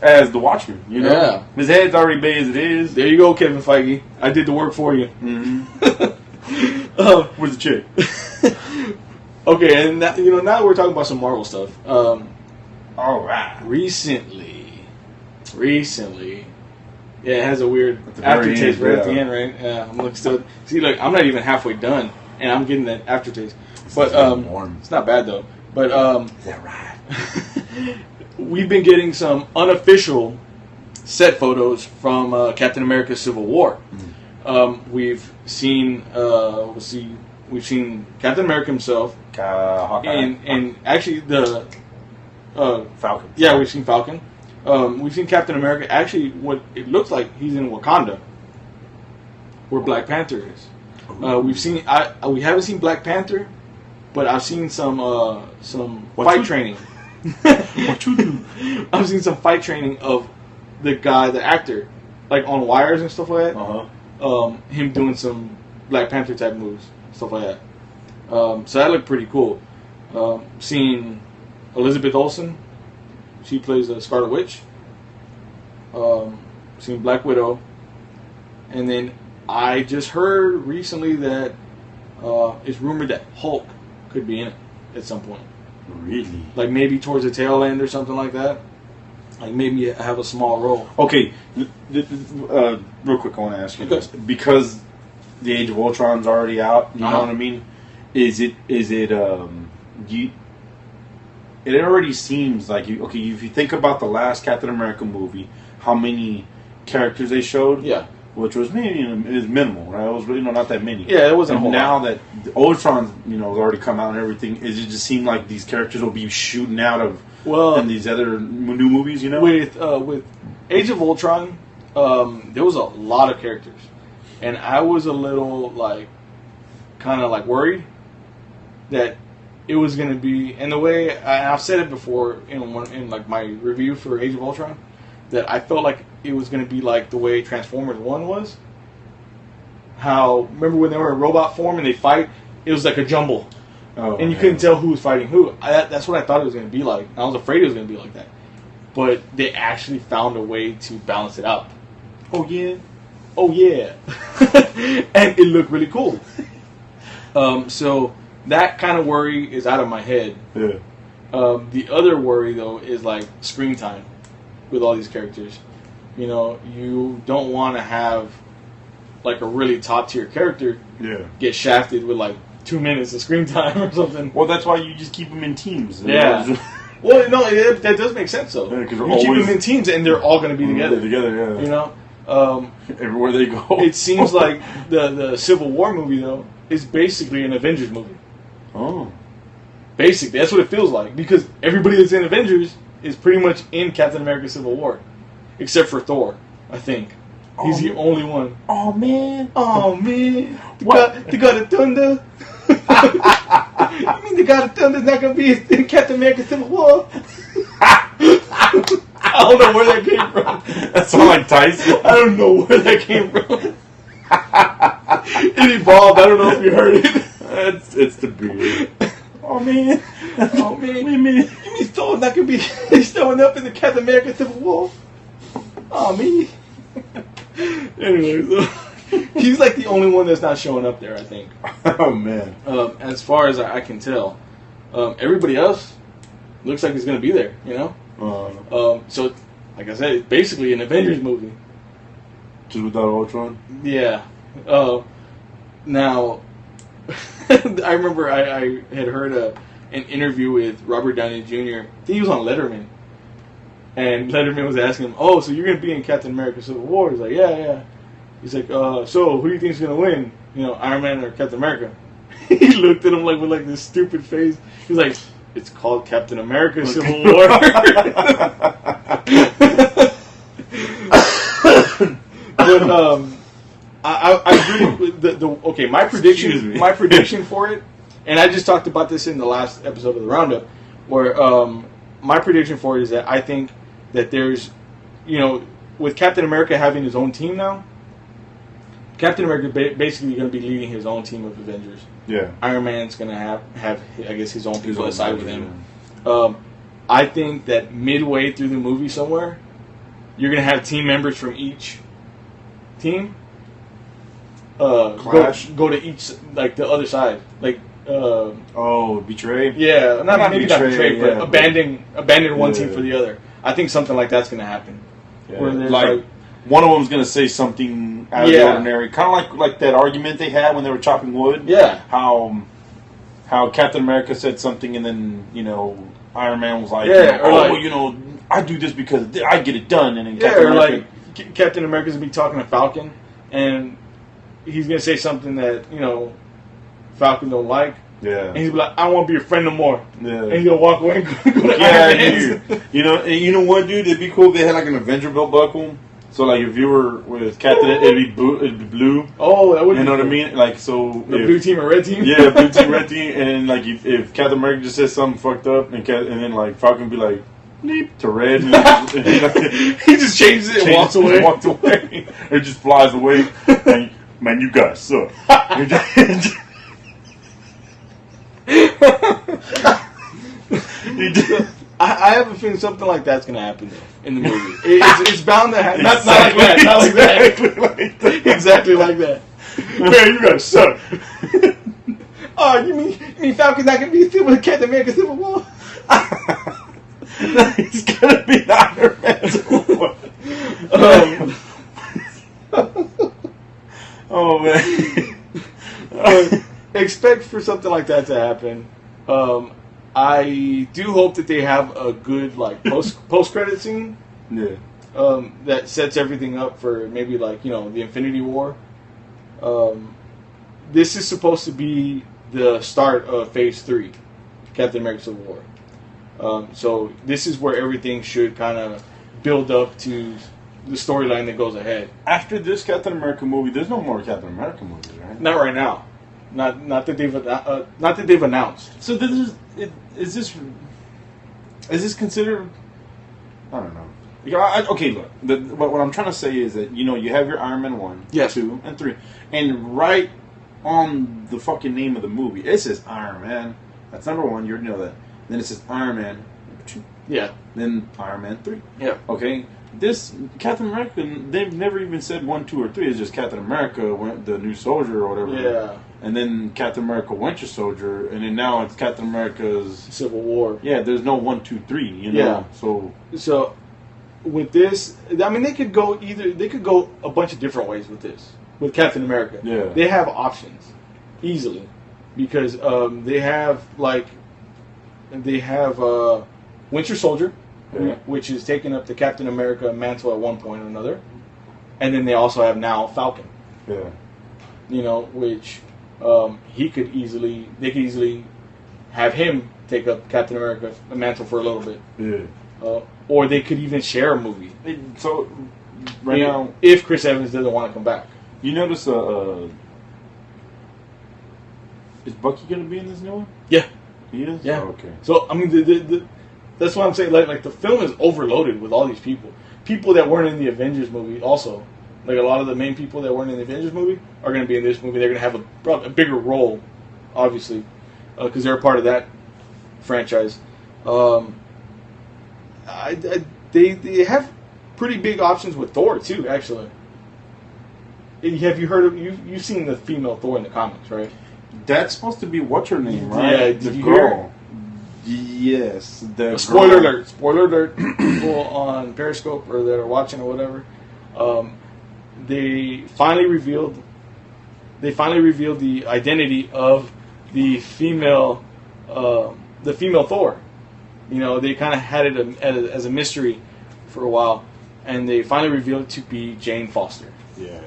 as the Watchman, Yeah. His head's already big as it is. There you go, Kevin Feige. I did the work for you. Mm-hmm. Where's the chick? Okay, and now we're talking about some Marvel stuff. All right. Recently, yeah, it has a weird aftertaste right at the end, right? Yeah, look, I'm not even halfway done, and I'm getting that aftertaste. But it's not bad though. But is that right? We've been getting some unofficial set photos from Captain America: Civil War. Mm-hmm. We've seen Captain America himself, Hawkeye, and actually the Falcon. Yeah, we've seen Falcon. We've seen Captain America. Actually, what it looks like, he's in Wakanda, where Black Panther is. We haven't seen Black Panther, but I've seen some fight training. What you do? I've seen some fight training of the actor, like on wires and stuff like that. Him doing some Black Panther type moves, stuff like that. So that looked pretty cool. Seeing Elizabeth Olsen, she plays the Scarlet Witch. Seeing Black Widow, and then I just heard recently that it's rumored that Hulk could be in it at some point. Really? Like maybe towards the tail end or something like that. Like maybe have a small role. Okay, real quick, I want to ask you this because the Age of Ultron's already out. You know what I mean? It already seems like if you think about the last Captain America movie, how many characters they showed? Yeah. Which was minimal, right? It was really not that many. Yeah, it wasn't. And now that Ultron, has already come out and everything, it just seemed like these characters will be shooting out of in these other new movies. With Age of Ultron, there was a lot of characters, and I was a little kind of worried that it was going to be, and the way I've said it before in my review for Age of Ultron, that I felt like it was going to be like the way Transformers 1 was. Remember when they were in robot form and they fight? It was like a jumble. And you couldn't tell who was fighting who. That's what I thought it was going to be like. I was afraid it was going to be like that. But they actually found a way to balance it out. Oh, yeah? Oh, yeah. And it looked really cool. So that kind of worry is out of my head. Yeah. The other worry, though, is screen time with all these characters. You don't want to have a really top tier character get shafted with 2 minutes of screen time or something. Well, that's why you just keep them in teams. Yeah. Well, no, that does make sense though. Yeah, you keep them in teams and they're all going to be together. Together, yeah. Everywhere they go. It seems like the Civil War movie though is basically an Avengers movie. Oh. Basically, that's what it feels like because everybody that's in Avengers is pretty much in Captain America Civil War. Except for Thor, I think. He's the only one. Oh, man. The God of Thunder? You mean the God of Thunder's not going to be in Captain America Civil War? I don't know where that came from. That sounds like Tyson. I don't know where that came from. It evolved. I don't know if you heard it. It's the beard. Oh, man. You mean Thor's not going to be showing up in the Captain America Civil War? Oh, man. Anyway, so he's the only one that's not showing up there, I think. Oh, man. As far as I can tell. Everybody else looks like it's going to be there, So, like I said, it's basically an Avengers movie. Just without Ultron? Yeah. Now, I remember I had heard an interview with Robert Downey Jr. I think he was on Letterman. And Letterman was asking him, "Oh, so you're going to be in Captain America Civil War?" He's like, "Yeah." He's like, "So who do you think's going to win? Iron Man or Captain America?" He looked at him with this stupid face. He's like, "It's called Captain America Civil War." But I really my prediction for it, and I just talked about this in the last episode of the Roundup, where my prediction for it is that I think that there's, with Captain America having his own team now, Captain America basically going to be leading his own team of Avengers. Yeah. Iron Man's going to have I guess his own people aside with him. I think that midway through the movie somewhere, you're going to have team members from each team go to each the other side betray? Yeah, not betray, but yeah, abandon one team for the other. I think something like that's going to happen. Yeah. Where one of them's going to say something out of the ordinary, kind of like that argument they had when they were chopping wood. Yeah, how Captain America said something and then Iron Man was like, I do this because I get it done, and then Captain America's going to be talking to Falcon, and he's going to say something that Falcon don't like. Yeah. And he's like, "I don't want to be your friend no more." Yeah. And he's going to walk away and go to Iron Man. You know what, dude? It'd be cool if they had an Avenger belt buckle. So like if you were with Captain, it'd be blue. Oh, that would. You know what I mean? Like so. The blue team and red team. Yeah, blue team, red team, and like if Captain America just says something fucked up, and then like Falcon be like, bleep to red, and he just changes it and walks away. Or just flies away. And, man, you guys suck. I have a feeling something like that's going to happen in the movie. It's bound to happen. Not like that. Not like that. Exactly like that. Man, you guys suck. Oh, you mean Falcon's not going to be with Captain America Civil War? He's going to be the Iron Man Civil War. Oh, man. Expect for something like that to happen. I do hope that they have a good like post credit scene. Yeah. That sets everything up for maybe like the Infinity War. This is supposed to be the start of Phase 3, Captain America Civil War. So this is where everything should kind of build up to the storyline that goes ahead. After this Captain America movie, there's no more Captain America movies, right? Not right now. Not that they've announced. So is this considered? I don't know. Okay, look. What I'm trying to say is that you have your Iron Man 1, yes. 2, and 3, and right on the fucking name of the movie it says Iron Man. That's number 1. You already know that. Then it says Iron Man number 2. Yeah. Then Iron Man 3. Yeah. Okay. This Captain America, they've never even said 1, 2, or 3. It's just Captain America, the new soldier or whatever. Yeah. And then Captain America Winter Soldier, and then now it's Captain America's Civil War. Yeah, there's no 1, 2, 3. Yeah. So with this, I mean, they could go a bunch of different ways with this. With Captain America, yeah, they have options easily because they have Winter Soldier, yeah, which is taking up the Captain America mantle at one point or another, and then they also have now Falcon. Yeah. Which they could easily have him take up Captain America's mantle for a little bit. Yeah. Or they could even share a movie. So right now, if Chris Evans doesn't want to come back, you notice is Bucky going to be in this new one? Yeah, he is. Yeah. Oh, okay. So I mean, that's what I'm saying. Like the film is overloaded with all these people that weren't in the Avengers movie. Also, like a lot of the main people that weren't in the Avengers movie are going to be in this movie. They're going to have a bigger role, obviously, because they're a part of that franchise. They have pretty big options with Thor too. Actually, have you heard of you've seen the female Thor in the comics, right? That's supposed to be what's her name, right? Yeah, the you girl. Yes, Spoiler alert! Spoiler alert! People on Periscope or that are watching or whatever, they finally revealed the identity of the female Thor. They kind of had it as a mystery for a while, and they finally revealed it to be Jane Foster. Yeah.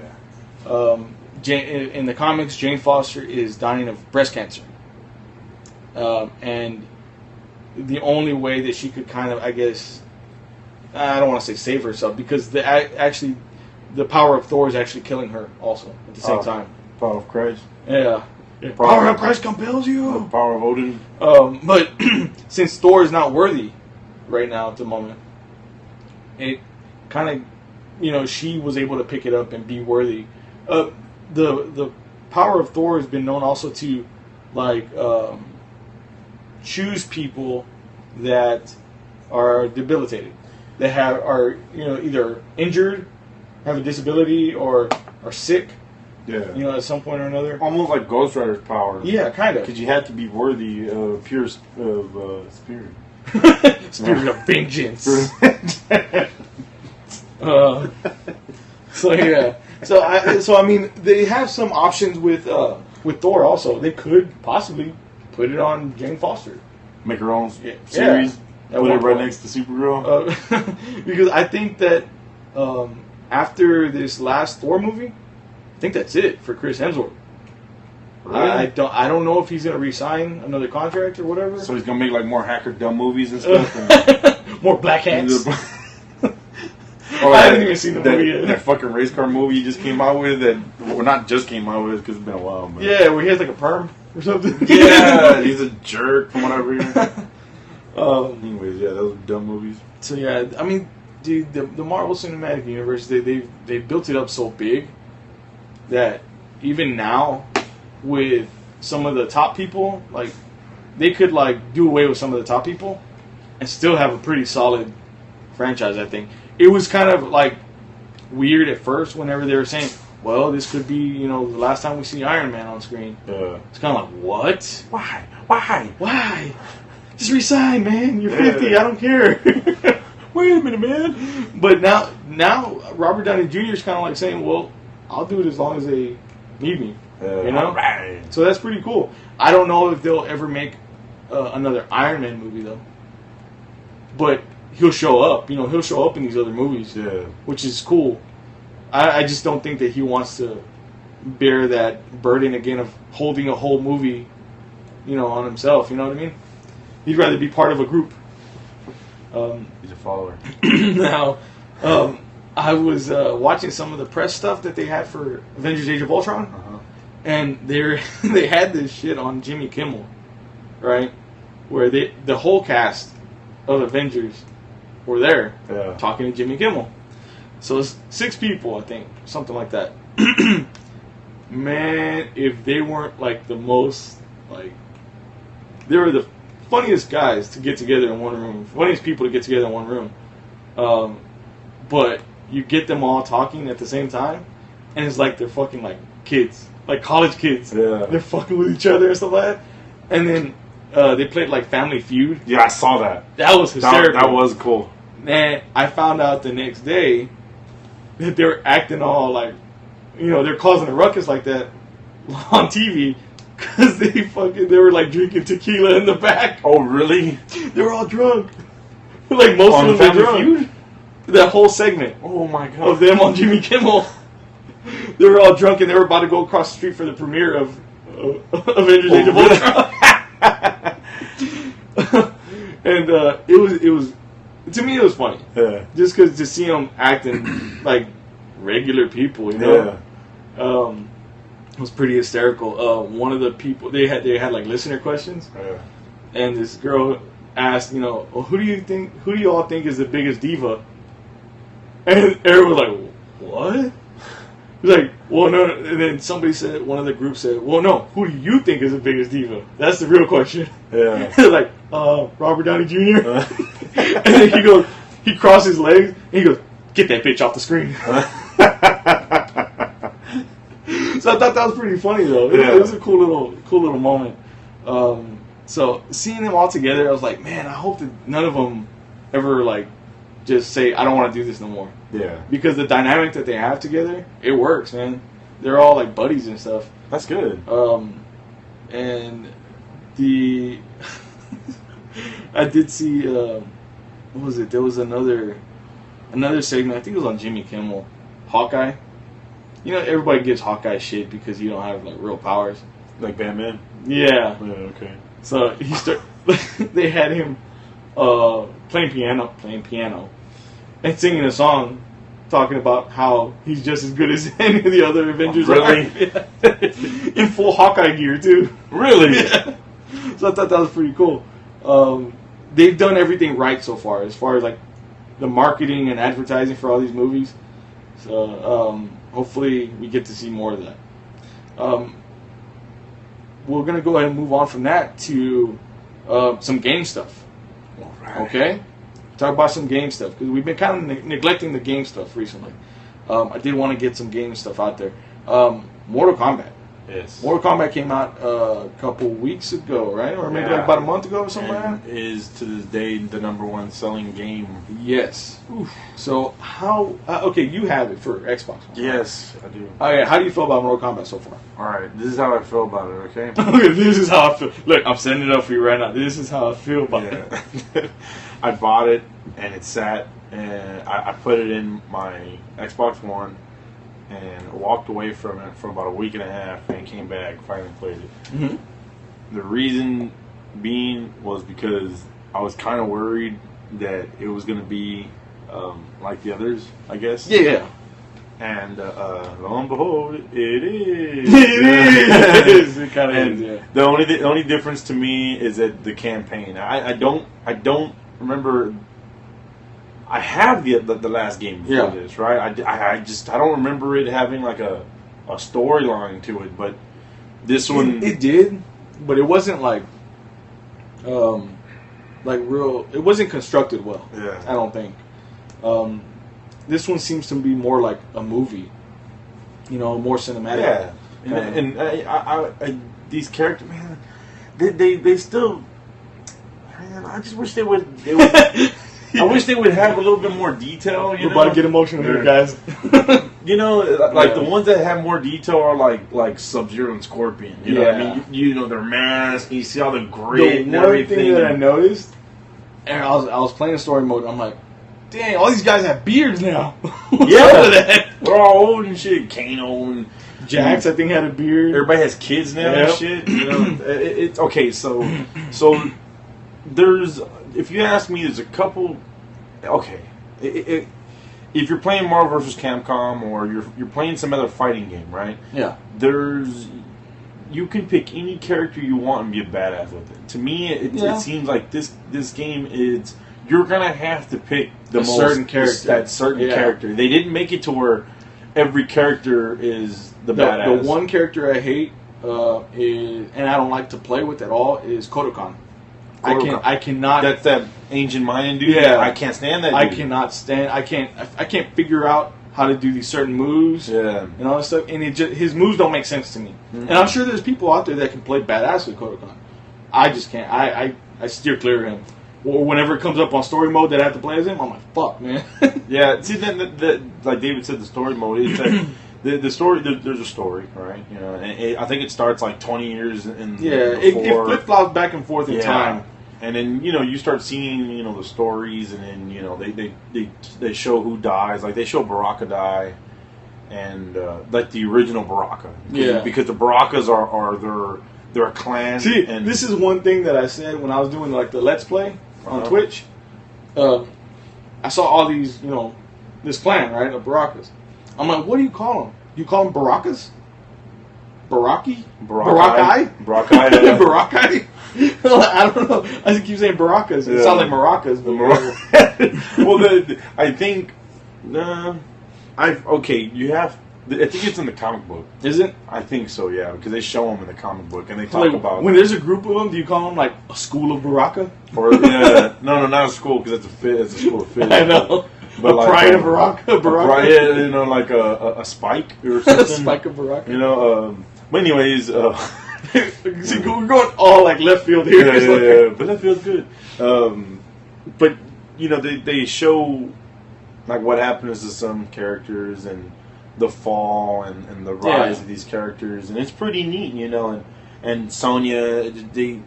In the comics, Jane Foster is dying of breast cancer, and the only way that she could kind of, I guess, I don't want to say save herself, because the power of Thor is actually killing her also at the same time. Power of Christ. Yeah. Power of Christ compels you. The power of Odin. But since Thor is not worthy right now at the moment, it kind of, she was able to pick it up and be worthy. The power of Thor has been known also to, choose people that are debilitated, that are either injured, have a disability, or are sick. Yeah. At some point or another. Almost like Ghost Rider's power. Yeah, kind of. Because you had to be worthy of pure spirit. Spirit of vengeance. So yeah. So I mean, they have some options with Thor also. They could possibly put it on Jane Foster. Make her own series. Yeah. Put it right next to Supergirl. Because I think that after this last Thor movie, I think that's it for Chris Hemsworth. Really? I don't know if he's going to re-sign another contract or whatever. So he's going to make more hacker dumb movies and stuff. More black hats. Or I haven't even seen the movie yet. That fucking race car movie you just came out with. Well, not just came out with because it's been a while. But. Yeah, where he has like a perm or something. Yeah, he's a jerk from what I hear. Anyways, yeah, those are dumb movies. So yeah, I mean, dude, the Marvel Cinematic Universe, they built it up so big that even now, with some of the top people, like they could like do away with some of the top people and still have a pretty solid franchise. I think it was kind of like weird at first whenever they were saying, "Well, this could be the last time we see Iron Man on screen." It's kind of like, what? Why? Just resign, man. You're 50. I don't care. Wait a minute, man. But now Robert Downey Jr. is kind of like saying, well, I'll do it as long as they need me. Right. So that's pretty cool. I don't know if they'll ever make another Iron Man movie, though. But he'll show up. He'll show up in these other movies, which is cool. I just don't think that he wants to bear that burden again of holding a whole movie, on himself. You know what I mean? He'd rather be part of a group. He's a follower. Now, I was watching some of the press stuff that they had for Avengers: Age of Ultron, and they had this shit on Jimmy Kimmel, right? Where the whole cast of Avengers were there talking to Jimmy Kimmel. So it's 6 people, I think, something like that. Man, if they weren't like the most they were the funniest guys to get together in one room, funniest people to get together in one room. But you get them all talking at the same time, and it's like they're fucking like kids, like college kids. Yeah. They're fucking with each other and stuff like that. And then they played like Family Feud. Yeah, I saw that. That was hysterical. That was cool. And I found out the next day that they were acting all like, they're causing a ruckus like that on TV. Because they were like drinking tequila in the back. Oh, really? They were all drunk. Like most of them were drunk. Feud? That whole segment. Oh my god. Of them on Jimmy Kimmel. They were all drunk and they were about to go across the street for the premiere of Avengers: Age of Ultron. And it was to me it was funny. Yeah. Just because to see them acting like regular people, Yeah. Was pretty hysterical. One of the people they had like listener questions, and this girl asked, well, who do you all think is the biggest diva? And everyone was like, what? He's like, well, no. And then somebody said, one of the group said, well, no. Who do you think is the biggest diva? That's the real question. Yeah. Like, Robert Downey Jr. And then he crossed his legs and he goes, get that bitch off the screen. So I thought that was pretty funny, though. It was a cool little moment. So seeing them all together, I was like, man, I hope that none of them ever just say, I don't want to do this no more. Yeah. Because the dynamic that they have together, it works, man. They're all like buddies and stuff. That's good. And I did see, what was it? There was another segment. I think it was on Jimmy Kimmel, Hawkeye. Everybody gives Hawkeye shit because you don't have real powers. Like Batman? Yeah. Yeah, okay. So they had him playing piano and singing a song talking about how he's just as good as any of the other Avengers. Really? In full Hawkeye gear too. Really? Yeah. So I thought that was pretty cool. They've done everything right so far as the marketing and advertising for all these movies. So hopefully we get to see more of that. We're going to go ahead and move on from that to some game stuff. All right. Okay? Talk about some game stuff, because we've been kind of neglecting the game stuff recently. I did want to get some game stuff out there. Mortal Kombat. Yes. Mortal Kombat came out a couple weeks ago, right? Or maybe about a month ago or something like that? Is to this day the #1 selling game. Yes. Oof. So how... okay, you have it for Xbox. Yes, I do. Okay, how do you feel about Mortal Kombat so far? Alright, this is how I feel about it, okay? Okay, this is how I feel. Look, I'm setting it up for you right now. This is how I feel about it. I bought it, and it sat, and I put it in my Xbox One, and walked away from it for about a week and a half, and came back, finally played it. Mm-hmm. The reason being was because I was kind of worried that it was going to be like the others, I guess. Yeah. And lo and behold, it is. It is. It kind of is. Yeah. The only difference to me is that the campaign. I don't remember. I have the last game before this, right? I don't remember it having like a storyline to it, but this one it did, but it wasn't like real. It wasn't constructed well. Yeah, I don't think. This one seems to be more like a movie, more cinematic. Yeah, and I these characters, man, they still, man, I just wish they would I wish they would have a little bit more detail. We're about to get emotional here, guys. The ones that have more detail are like Sub-Zero and Scorpion. You know what I mean? Their masks, you see all the grit and everything. The one thing that I noticed, and I was playing story mode, I'm like, dang, all these guys have beards now. They're all old and shit. Kano and Jax, I think, had a beard. Everybody has kids now and shit. It's okay. So there's, if you ask me, there's a couple. Okay, if you're playing Marvel vs. Capcom or you're playing some other fighting game, right? Yeah. You can pick any character you want and be a badass with it. To me, it seems like this game is. You're gonna have to pick certain character. That certain character. They didn't make it to where every character is the badass. The one character I hate is, and I don't like to play with at all, is Kodokan. I cannot. That's that ancient Mayan dude. Yeah, I can't stand that. Dude. I cannot stand. I can't figure out how to do these certain moves. Yeah, and all that stuff. And his moves don't make sense to me. Mm-hmm. And I'm sure there's people out there that can play badass with Kodokan. I just can't. I steer clear of him. Or whenever it comes up on story mode that I have to play as him, I'm like, fuck, man. Yeah, see, that like David said, the story mode, it's like, the story, there's a story, right? And I think it starts like 20 years in it flip-flops back and forth in time. And then, you start seeing, the stories, and then, they show who dies. Like, they show Baraka die, and, like, the original Baraka. Because the Barakas are they're a clan. See, this is one thing that I said when I was doing, like, the Let's Play on Twitch. I saw all these, this clan, right, of Barakas. I'm like, what do you call them? You call them Barakas? Baraki? Barakai? Barakai? I don't know. I just keep saying Barakas. It sounds like maracas. But well, I think... you have... I think it's in the comic book. Is it? I think so, yeah, because they show them in the comic book, and they talk about... When there's a group of them, do you call them, like, a school of Baraka? Or, no, not a school, because it's a school of fish. I know. But like pride of Baraka? Like a spike or something. A spike of Baraka. But anyways... See, we're going all, like, left field here. Yeah, but that feels good. But, they show, like, what happens to some characters, and the fall and the rise of these characters, and it's pretty neat, and Sonya, they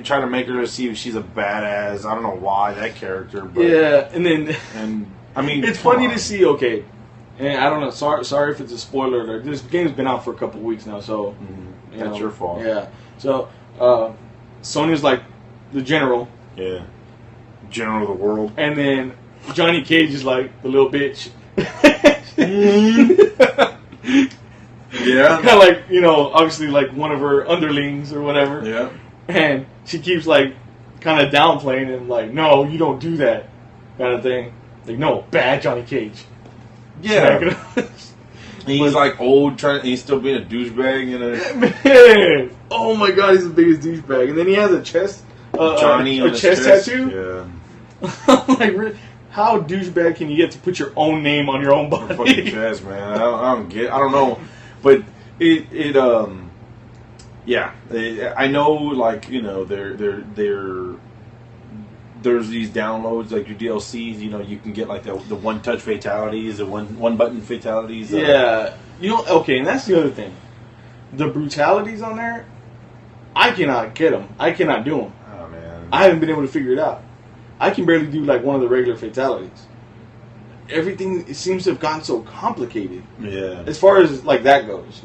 try to make her see if she's a badass. I don't know why that character, but and I mean, it's funny to see. Okay, and I don't know. Sorry if it's a spoiler alert. This game's been out for a couple of weeks now, so that's your fault. Yeah. So Sonya's like the general. Yeah. General of the world. And then Johnny Cage is like the little bitch. Yeah. Kind of like, obviously like one of her underlings or whatever. Yeah. And she keeps like kind of downplaying him, like, no, you don't do that kind of thing. Like, no, bad Johnny Cage. Yeah. He's like old, he's still being a douchebag. Man, oh my god, he's the biggest douchebag. And then he has a chest, Johnny a chest tattoo. Yeah. I'm like, how douchebag can you get to put your own name on your own body? Fucking chest, man. I don't know, but I know, like, there's these downloads, like your DLCs, you can get like the one-touch fatalities, the one-button fatalities. Yeah. Okay, and that's the other thing. The brutalities on there, I cannot get them. I cannot do them. Oh, man. I haven't been able to figure it out. I can barely do like one of the regular fatalities. Everything, it seems to have gotten so complicated. Yeah. As far as like that goes,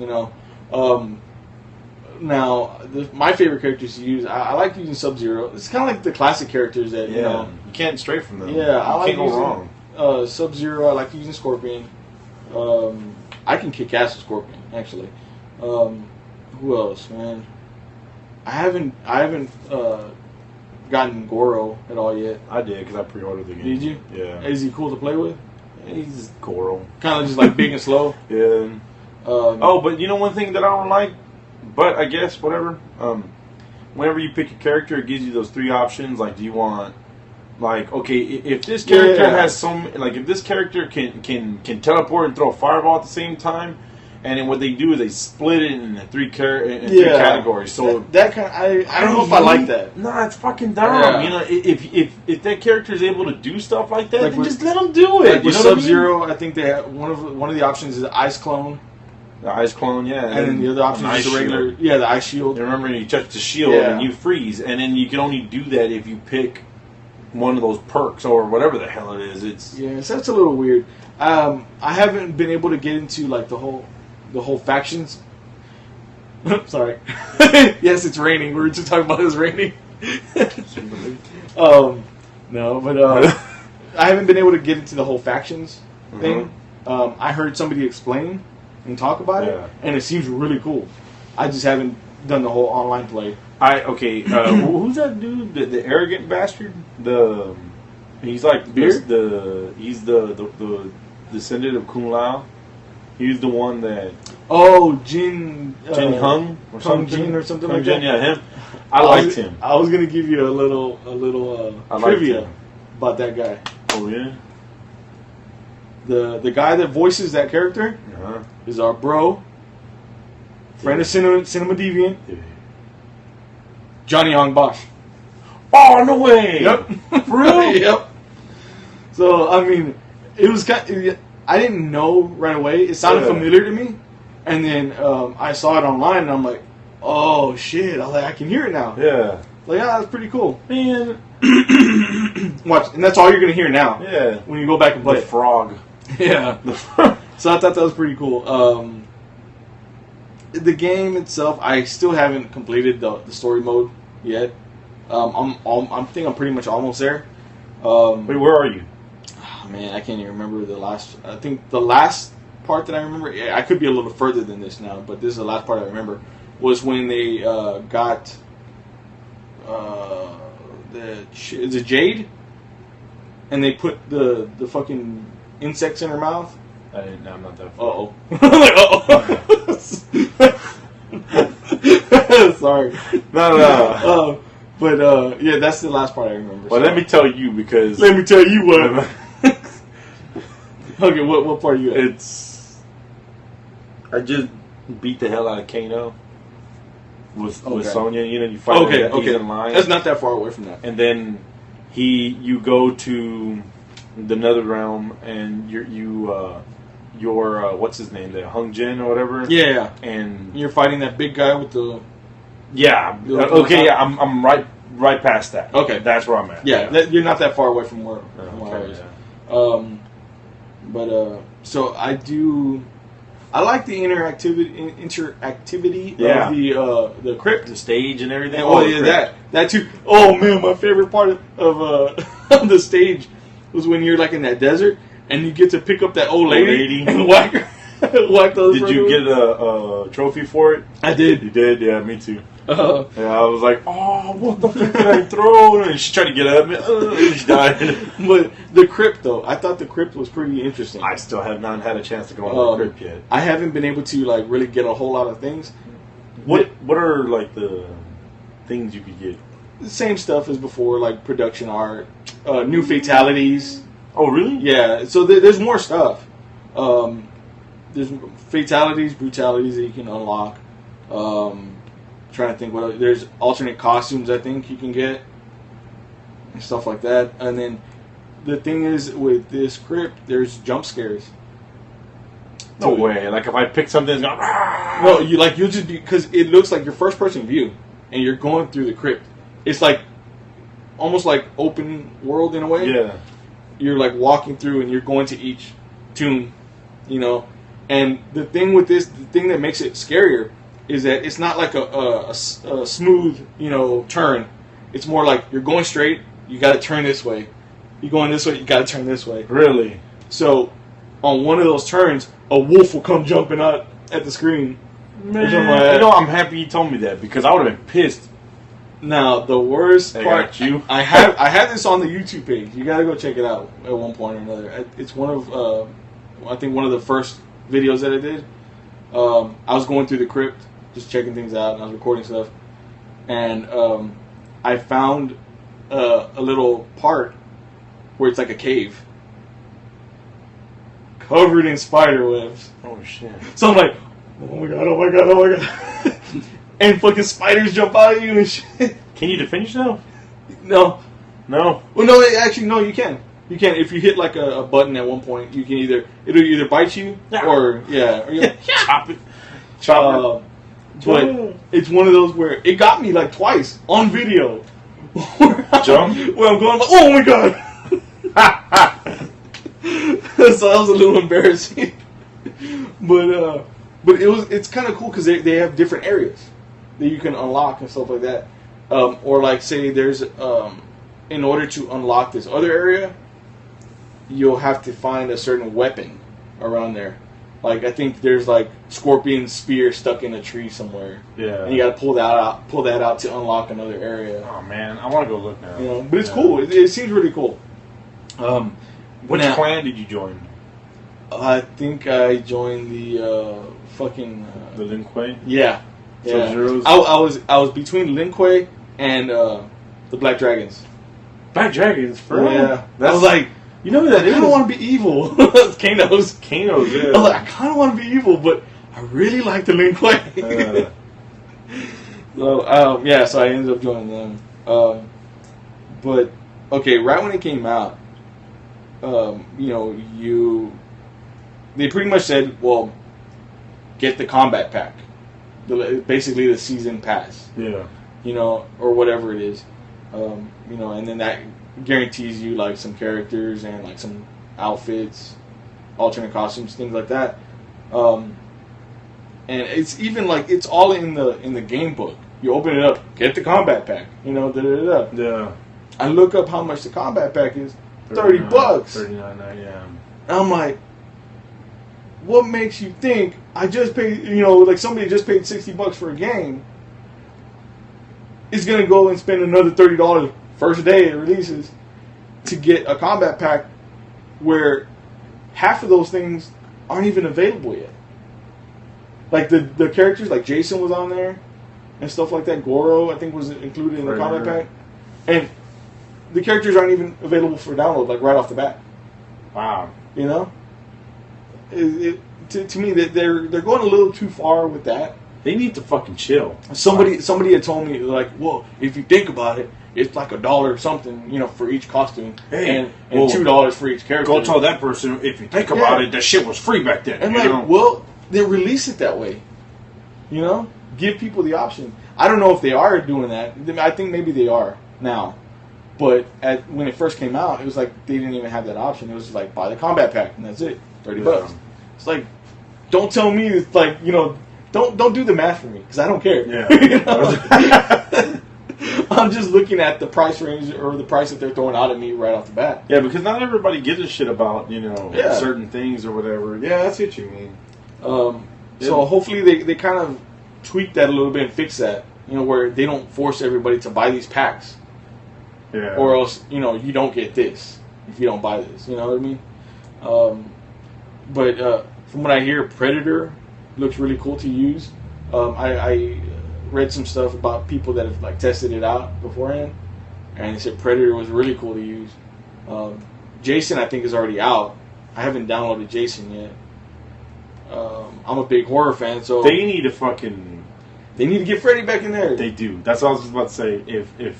Now, my favorite characters to use, I like using Sub-Zero. It's kind of like the classic characters that, You can't stray from them. Yeah, I you like can't go using, wrong. Sub-Zero. I like using Scorpion. I can kick ass with Scorpion, actually. Who else, man? I haven't gotten Goro at all yet. I did because I pre-ordered the game. Did you? Yeah. Is he cool to play with? He's Goro. Kind of just like big and slow. Yeah. But you know one thing that I don't like, but I guess whatever. Whenever you pick a character, it gives you those 3 options. Like, do you want, like, okay, if this character has some, like, if this character can teleport and throw a fireball at the same time, and then what they do is they split it in three categories. So that kind of, I don't know if I like that. Nah, it's fucking dumb. Yeah. You know, if that character is able to do stuff like that, like then just let them do it. Like with Sub-Zero, I think they have, one of the options is the Ice Clone. The Ice Clone, yeah. And then the other option is the regular, the Ice Shield. And remember, you touch the shield and you freeze, and then you can only do that if you pick one of those perks or whatever the hell it is. So that's a little weird. I haven't been able to get into like the whole factions. Sorry. Yes, it's raining. We were just talking about it was raining. No, but I haven't been able to get into the whole factions thing. I heard somebody explain and talk about it, and it seems really cool. I just haven't done the whole online play. Who's that dude? The arrogant bastard. He's like he's the descendant of Kung Lao. He's the one that Jin Hung or something. Jin or something like that. Yeah, him. I liked him. I was gonna give you a little trivia about that guy. Oh yeah. The guy that voices that character is our bro, friend of Cinema Deviant, Johnny Hong Bosch. Oh no way! Yep, for real. Yep. So I mean, it was I didn't know right away. It sounded familiar to me, and then I saw it online, and I'm like, oh shit! I was like, I can hear it now. Yeah. Like, that's pretty cool, man. Watch, and that's all you're gonna hear now. Yeah. When you go back and play the frog. Yeah. So I thought that was pretty cool. The game itself, I still haven't completed the story mode yet. I think I'm pretty much almost there. Wait, where are you? Oh, man, I can't even remember the last. I think the last part that I remember. I could be a little further than this now, but this is the last part I remember. Was when they got the jade, and they put the fucking insects in her mouth. I'm not that far. Sorry. No. But yeah, that's the last part I remember. Well, let me tell you because. Let me tell you what. Okay, what part are you at? I just beat the hell out of Kano with Sonya. You know, you fight okay. in line. That's not that far away from that. And then you go to the Nether Realm, and you're what's his name? The Hung Jin or whatever. Yeah. And you're fighting that big guy with the. Yeah. Okay. Yeah. I'm right past that. Okay. That's where I'm at. Yeah. You're not that far away from where I was. Yeah. So I like the interactivity of the crypt, the stage, and everything. That too. Oh man, my favorite part of the stage was when you're like in that desert and you get to pick up that old lady and whack her. Did you get a trophy for it? I did. You did? Yeah, me too. Yeah, I was like, oh, what the fuck did I throw? And she tried to get at me. She died. But the crypt, though, I thought the crypt was pretty interesting. I still have not had a chance to go on the crypt yet. I haven't been able to like really get a whole lot of things. What are like the things you could get? The same stuff as before, like production art, new fatalities. Oh, really? Yeah. So there's more stuff. There's fatalities, brutalities that you can unlock. Trying to think what there's alternate costumes I think you can get and stuff like that. And then the thing is with this crypt, there's jump scares. No way! Like if I pick something, it's going, no, you'll just be because it looks like your first person view, and you're going through the crypt. It's like almost like open world in a way. Yeah. You're like walking through, and you're going to each tomb, you know. And the thing with this, the thing that makes it scarier, is that it's not like a smooth, turn. It's more like you're going straight. You got to turn this way. you're going this way, you got to turn this way. Really? So, on one of those turns, a wolf will come jumping out at the screen. Man, you know, I'm happy you told me that because I would have been pissed. Now, the worst part, you. I had this on the YouTube page. You got to go check it out at one point or another. It's one of, I think one of the first videos that I did. I was going through the crypt, just checking things out, and I was recording stuff. And I found a little part where it's like a cave covered in spider webs. Oh, shit. So I'm like, oh my god, oh my god, oh my god. And fucking spiders jump out at you and shit. Can you defend yourself? No. No? Well, no, actually, no, you can. You can. If you hit like a button at one point, you can it'll either bite you or chop it. But it's one of those where it got me like twice on video. Jump? Where I'm going like, oh my god. So that was a little embarrassing. But it's kind of cool because they have different areas that you can unlock and stuff like that. Or like say there's in order to unlock this other area, you'll have to find a certain weapon around there. Like I think there's like scorpion spear stuck in a tree somewhere. Yeah. And you got to pull that out to unlock another area. Oh man, I want to go look now. You know, but it's cool. It seems really cool. Which clan did you join? I think I joined the fucking the Lin Kuei. Yeah. Sub-Zeros? I was between Lin Kuei and the Black Dragons. Black Dragons, for real? Yeah. I was like, you know who that is? I don't want to be evil. Kano's, yeah. I was like, I kind of want to be evil, but I really like the Lin Kuei. So I ended up joining them. But okay, right when it came out, they pretty much said, well, get the combat pack, basically the season pass. Yeah. Or whatever it is. And then that guarantees you like some characters and like some outfits, alternate costumes, things like that. And it's even like it's all in the game book. You open it up, get the combat pack. Yeah. I look up how much the combat pack is. $30. $39, yeah. And I'm like, what makes you think I just paid? Like somebody just paid $60 for a game. Is gonna go and spend another $30 first day it releases to get a combat pack where half of those things aren't even available yet. Like the characters, like Jason was on there and stuff like that. Goro, I think, was included in the combat pack, and the characters aren't even available for download, like right off the bat. Wow. To me, that they're going a little too far with that. They need to fucking chill. Somebody had told me, like, well, if you think about it, it's like $1 or something, for each costume, and $2 for each character. Go tell that person, if you think about it, that shit was free back then. And well, then release it that way. Give people the option. I don't know if they are doing that. I think maybe they are now. But when it first came out, it was like they didn't even have that option. It was just like, buy the combat pack, and that's it. $30. It's like, don't tell me it's like, don't do the math for me, because I don't care. Yeah. I'm just looking at the price range or the price that they're throwing out at me right off the bat. Yeah, because not everybody gives a shit about, certain things or whatever. Yeah, that's what you mean. So hopefully they kind of tweak that a little bit and fix that, where they don't force everybody to buy these packs. Yeah. Or else, you don't get this if you don't buy this. You know what I mean? But from what I hear, Predator looks really cool to use. I read some stuff about people that have like tested it out beforehand, and they said Predator was really cool to use. Jason, I think, is already out. I haven't downloaded Jason yet. I'm a big horror fan, so they need to get Freddy back in there. They do. That's what I was just about to say. If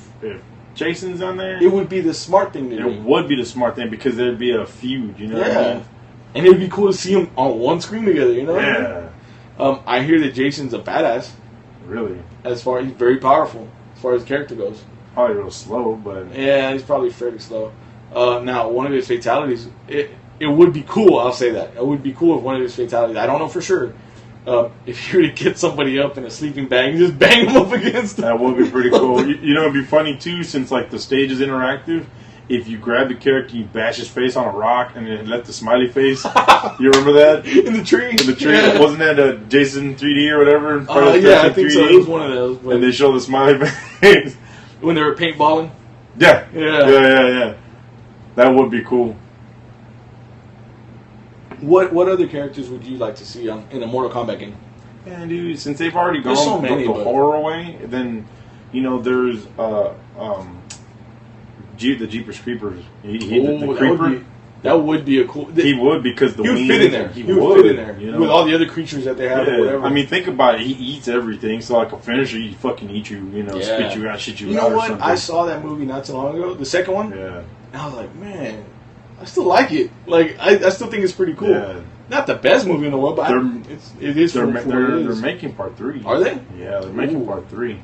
Jason's on there, it would be the smart thing to do. It would be the smart thing because there'd be a feud. What I mean? And it would be cool to see them on one screen together. Yeah. I hear that Jason's a badass. Really? He's very powerful as far as his character goes. Probably real slow, but yeah, he's probably fairly slow. Now, one of his fatalities, it would be cool. I'll say that it would be cool if one of his fatalities. I don't know for sure. If you were to get somebody up in a sleeping bag and just bang them up against them. That would be pretty cool. It'd be funny too, since like the stage is interactive. if you grab the character, you bash his face on a rock, and then left the smiley face. You remember that? In the tree. In the tree. Yeah. Wasn't that Jason 3D or whatever? Yeah, I think 3D? So. It was one of those. And they show the smiley face. When they were paintballing? Yeah. Yeah. That would be cool. What other characters would you like to see in a Mortal Kombat game? Yeah, dude, since they've already gone so many, the horror way, then, there's the Jeepers Creepers. The Creeper. That would be a cool... He would, because the wings... He would fit in there. He would fit in there. With all the other creatures that they have or whatever. I mean, think about it. He eats everything, so like a finisher, he fucking eat you, spit you out, shit you out. You know what? I saw that movie not too long ago, the second one. Yeah. And I was like, man, I still like it. Like, I still think it's pretty cool. Yeah. Not the best movie in the world, but it is. They're making part 3. Are they? Yeah, they're making part 3.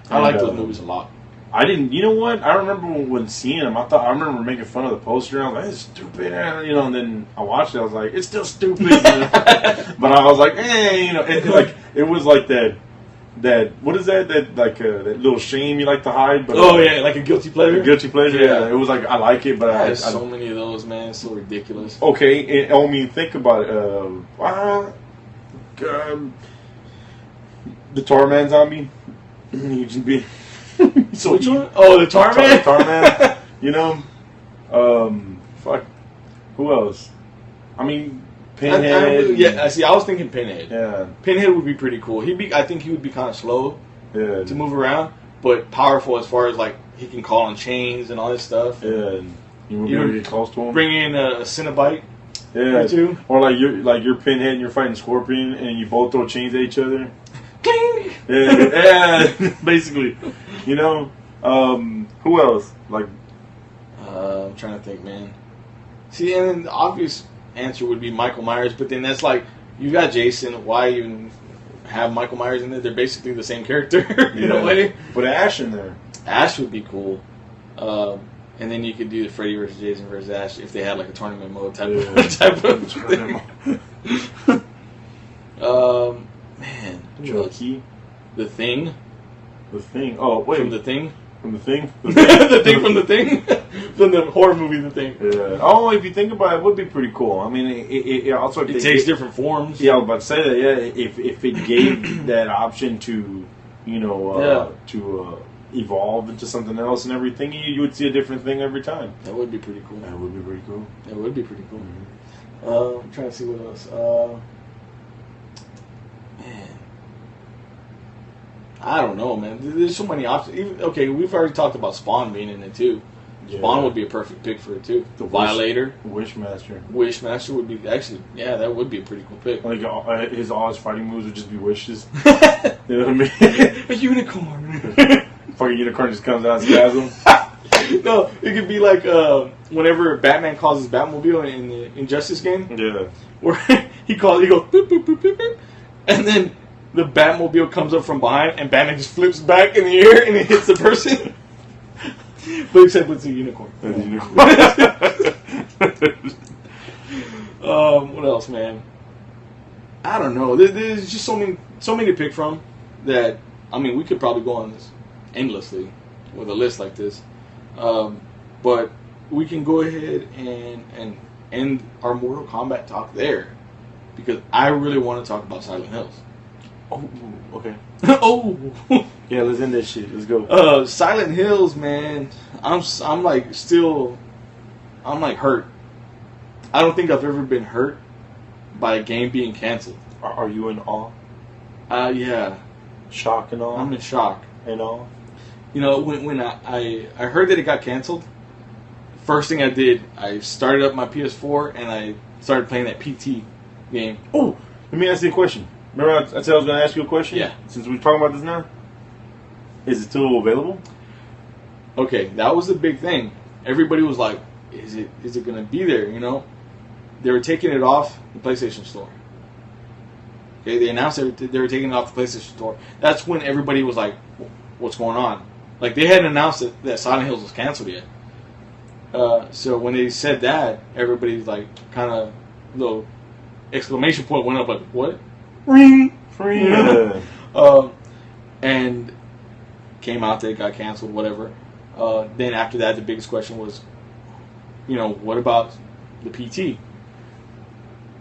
I like those movies a lot. I didn't. You know what? I remember when seeing them. I remember making fun of the poster. And I was like, "It's stupid," And then I watched it. I was like, "It's still stupid." But I was like, it was like that. What is that? That little shame you like to hide. But like a guilty pleasure. A guilty pleasure. Yeah. It was like I like it, but there's so many of those, man. It's so ridiculous. Okay, I mean, think about it. The Torman zombie. You just be. So which one? Oh, the Tarman? Tarman. Fuck. Who else? I mean, Pinhead. I was thinking Pinhead. Yeah. Pinhead would be pretty cool. I think he would be kind of slow to move around, but powerful as far as, like, he can call on chains and all this stuff. Yeah. You would be able to get close to him. Bring in a Cinnabite. Yeah. Or two. Or like you're Pinhead and you're fighting Scorpion and you both throw chains at each other. Cling! Yeah, basically. Who else? Like, I'm trying to think, man. See, and then the obvious answer would be Michael Myers, but then that's like, you got Jason, why even have Michael Myers in there? They're basically the same character in a way. But Ash in there. Ash would be cool. And then you could do the Freddy versus Jason versus Ash if they had like a tournament mode type of thing. Man. Chucky. The Thing. The Thing. Oh, wait. From The Thing? From The Thing? The Thing from The Thing? From the horror movie The Thing. Yeah. Oh, if you think about it, it would be pretty cool. I mean, it also... It takes different forms. Yeah, I was about to say that, yeah. If it gave that option to, evolve into something else and everything, you would see a different thing every time. That would be pretty cool. That would be pretty cool. That would be pretty cool. Mm-hmm. I'm trying to see what else. Man. I don't know, man. There's so many options. We've already talked about Spawn being in it, too. Yeah. Spawn would be a perfect pick for it, too. The Violator. Wishmaster. Wishmaster would be... Actually, yeah, that would be a pretty cool pick. Like, all his fighting moves would just be wishes. You know what I mean? A unicorn. Fucking unicorn just comes out and stabs him. No, it could be like whenever Batman calls his Batmobile in the Injustice game. Yeah. Where he goes, boop, boop, boop, boop, boop, and then the Batmobile comes up from behind, and Batman just flips back in the air, and it hits the person. But except it's a unicorn. What else, man? I don't know. There's just so many to pick from that. I mean, we could probably go on this endlessly with a list like this, but we can go ahead and end our Mortal Kombat talk there because I really want to talk about Silent Hills. Oh, okay. Oh, yeah. Let's end that shit. Let's go. Silent Hills, man. I'm like hurt. I don't think I've ever been hurt by a game being canceled. Are you in awe? Yeah. Shock and awe? I'm in shock. And awe? You know, when I heard that it got canceled, first thing I did, I started up my PS4 and I started playing that PT game. Oh, let me ask you a question. Remember I said I was going to ask you a question? Yeah. Since we're talking about this now? Is it still available? Okay, that was the big thing. Everybody was like, is it going to be there, you know? They were taking it off the PlayStation Store. Okay, they announced they were taking it off the PlayStation Store. That's when everybody was like, what's going on? Like, they hadn't announced that Silent Hills was canceled yet. So when they said that, everybody's like, kind of, little exclamation point went up, like, what? Ring! Free! And came out that it got canceled, whatever. Then after that, the biggest question was, what about the PT?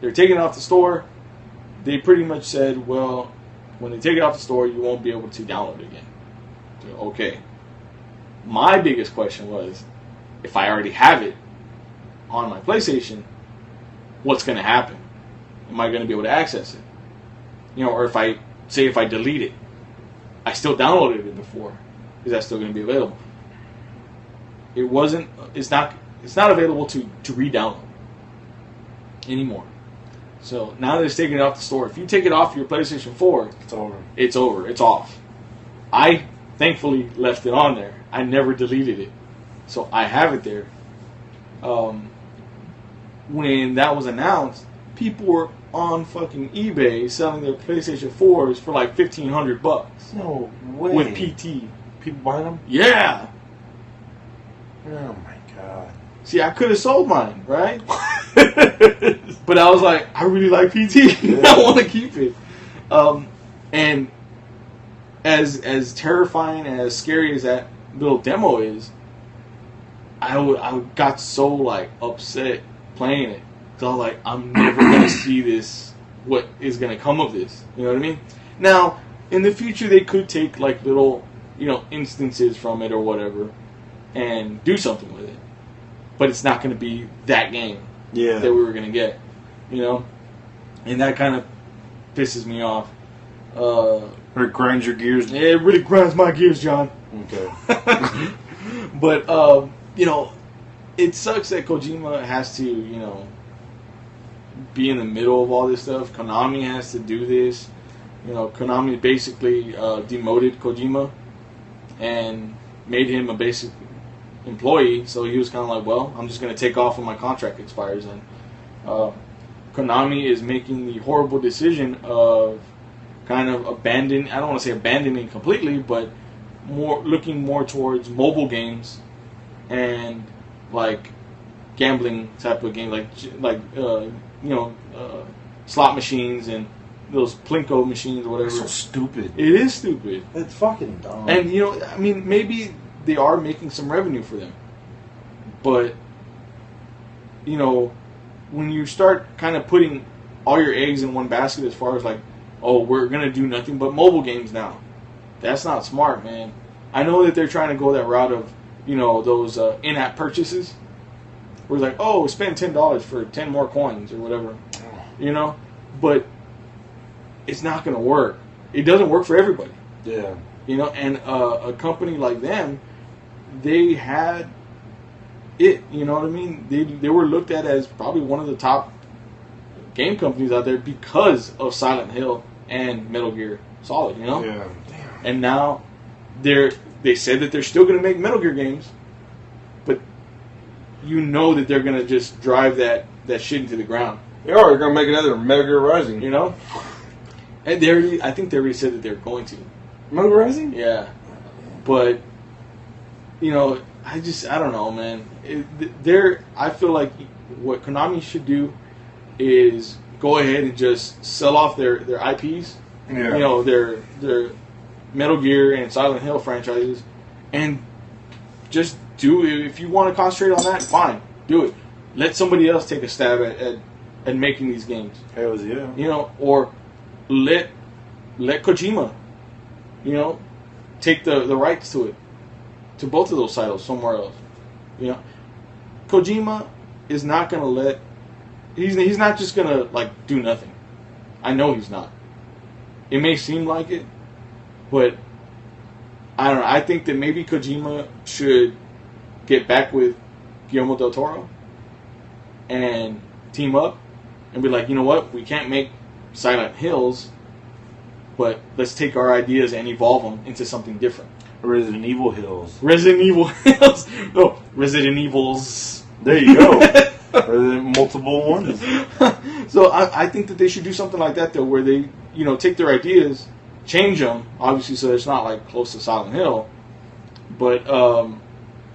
They're taking it off the store. They pretty much said, well, when they take it off the store, you won't be able to download it again. Okay. My biggest question was, if I already have it on my PlayStation, what's going to happen? Am I going to be able to access it? Or if I delete it, I still downloaded it before. Is that still going to be available? It's not available to re-download anymore. So now that it's taking it off the store, if you take it off your PlayStation 4, it's over. It's over. It's off. I thankfully left it on there. I never deleted it. So I have it there. When that was announced, people were on fucking eBay selling their PlayStation 4s for like $1,500. No way. With PT. People buying them? Yeah. Oh my god. See, I could have sold mine, right? But I was like, I really like PT. Yeah. I want to keep it. And as terrifying and as scary as that little demo is, I got so like upset playing it. So I was like, I'm never gonna see this. What is gonna come of this? You know what I mean? Now, in the future, they could take like little, instances from it or whatever, and do something with it. But it's not gonna be that game that we were gonna get, and that kind of pisses me off. It grinds your gears. Yeah, it really grinds my gears, John. Okay. But it sucks that Kojima has to, be in the middle of all this stuff. Konami has to do this. Konami basically demoted Kojima and made him a basic employee. So he was kind of like, well, I'm just going to take off when my contract expires. And Konami is making the horrible decision of kind of I don't want to say abandoning completely, but looking more towards mobile games and like gambling type of game, like slot machines and those Plinko machines or whatever. That's so stupid. It is stupid. It's fucking dumb. And maybe they are making some revenue for them, but when you start kind of putting all your eggs in one basket, as far as like, oh, we're gonna do nothing but mobile games now, that's not smart, man. I know that they're trying to go that route of those in-app purchases, where it's like, oh, spend $10 for 10 more coins or whatever, but it's not going to work. It doesn't work for everybody. Yeah. And a company like them, they had it, you know what I mean? They were looked at as probably one of the top game companies out there because of Silent Hill and Metal Gear Solid, Yeah. Damn. And now they said that they're still going to make Metal Gear games, but that they're going to just drive that shit into the ground. They are. They're going to make another Metal Gear Rising. And I think they already said that they're going to. Metal Gear Rising? Yeah. But, I don't know, man. I feel like what Konami should do is go ahead and just sell off their IPs. Yeah. Their Metal Gear and Silent Hill franchises, and just do it. If you want to concentrate on that, fine, do it. Let somebody else take a stab at making these games. Hells yeah. Or let Kojima, take the rights to it, to both of those titles somewhere else. Kojima is not gonna let. He's not just gonna like do nothing. I know he's not. It may seem like it, but I don't know. I think that maybe Kojima should get back with Guillermo del Toro and team up and be like, you know what? We can't make Silent Hills, but let's take our ideas and evolve them into something different. Resident Evil Hills. Resident Evil Hills. No, Resident Evils. There you go. Resident multiple ones. So I think that they should do something like that, though, where they, take their ideas, change them, obviously, so it's not like close to Silent Hill, but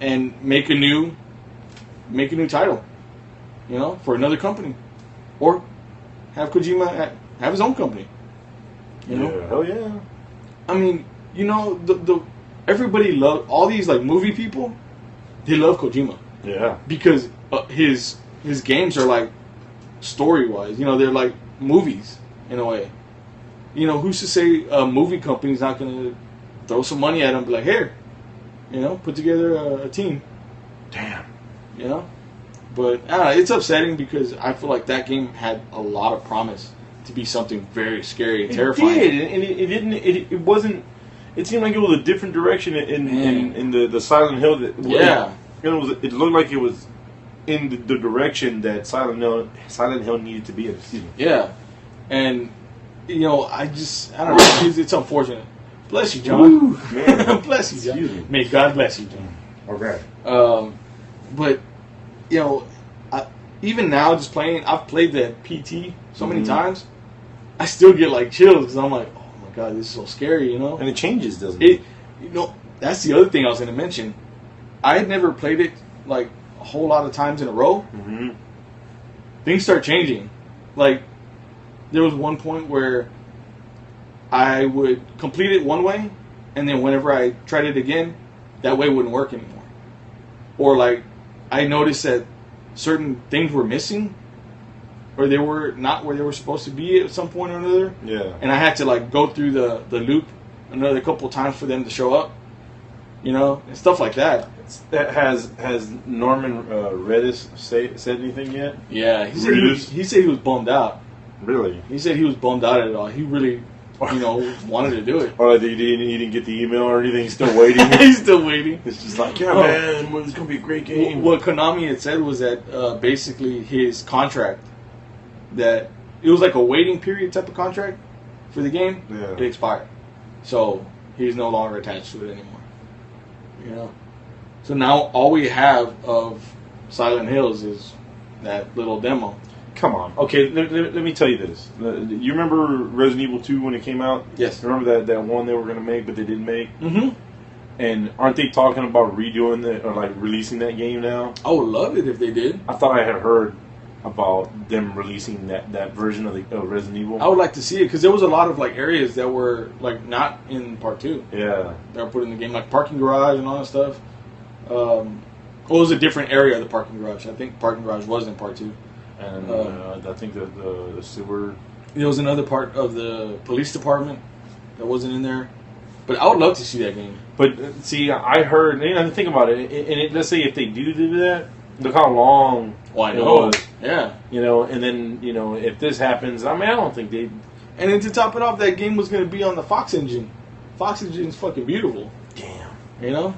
and make a new title, for another company, or have Kojima have his own company. Yeah, hell yeah. I mean, the everybody love all these like movie people. They love Kojima. Yeah. Because his games are like story-wise. You know, they're like movies in a way. You know, who's to say a movie company's not going to throw some money at him and be like, here, you know, put together a team. Damn. You know? But it's upsetting because I feel like that game had a lot of promise to be something very scary and terrifying. It did, and it didn't. It wasn't. It seemed like it was a different direction in the Silent Hill. Yeah. It looked like it was in the direction that Silent Hill needed to be in. Excuse me. Yeah. And, you know, I don't know. It's unfortunate. Bless you, John. Bless you, John. May God bless you, John. Okay. But, you know, even now, just playing, I've played the PT so many times, I still get like chills because I'm like, oh my God, this is so scary, you know? And it changes, doesn't it? You know, that's the other thing I was going to mention. I had never played it like a whole lot of times in a row. Mm-hmm. Things start changing. Like, there was one point where I would complete it one way, and then whenever I tried it again, that way wouldn't work anymore. Or like, I noticed that certain things were missing, or they were not where they were supposed to be at some point or another. Yeah. And I had to like go through the loop another couple times for them to show up, you know, and stuff like that. Has Norman Reedus said anything yet? Yeah, he said he was bummed out. Really? He said he was bummed out at it all. He really, you know, wanted to do it. Or like he didn't get the email or anything. He's still waiting. He's still waiting. It's just like, yeah, man, it's gonna be a great game. What Konami had said was that basically his contract, that it was like a waiting period type of contract for the game. Yeah. It expired, so he's no longer attached to it anymore. You know, so now all we have of Silent Hills is that little demo. Come on. Okay, let me tell you this. You remember Resident Evil 2 when it came out? Yes. Remember that one they were going to make, but they didn't make? Mm-hmm. And aren't they talking about redoing that, or like releasing that game now? I would love it if they did. I thought I had heard about them releasing that version of the Resident Evil. I would like to see it, because there was a lot of like areas that were like not in part 2. Yeah. That were put in the game, like parking garage and all that stuff. Well, it was a different area of the parking garage. I think parking garage was in part 2. And I think the sewer. There was another part of the police department that wasn't in there. But I would love to see that game. But see, I heard, and think about it, and let's say if they do that, look how long it was. Yeah. You know, and then, you know, if this happens, I mean, I don't think they... And then to top it off, that game was going to be on the Fox engine. Fox engine's fucking beautiful. Damn. You know?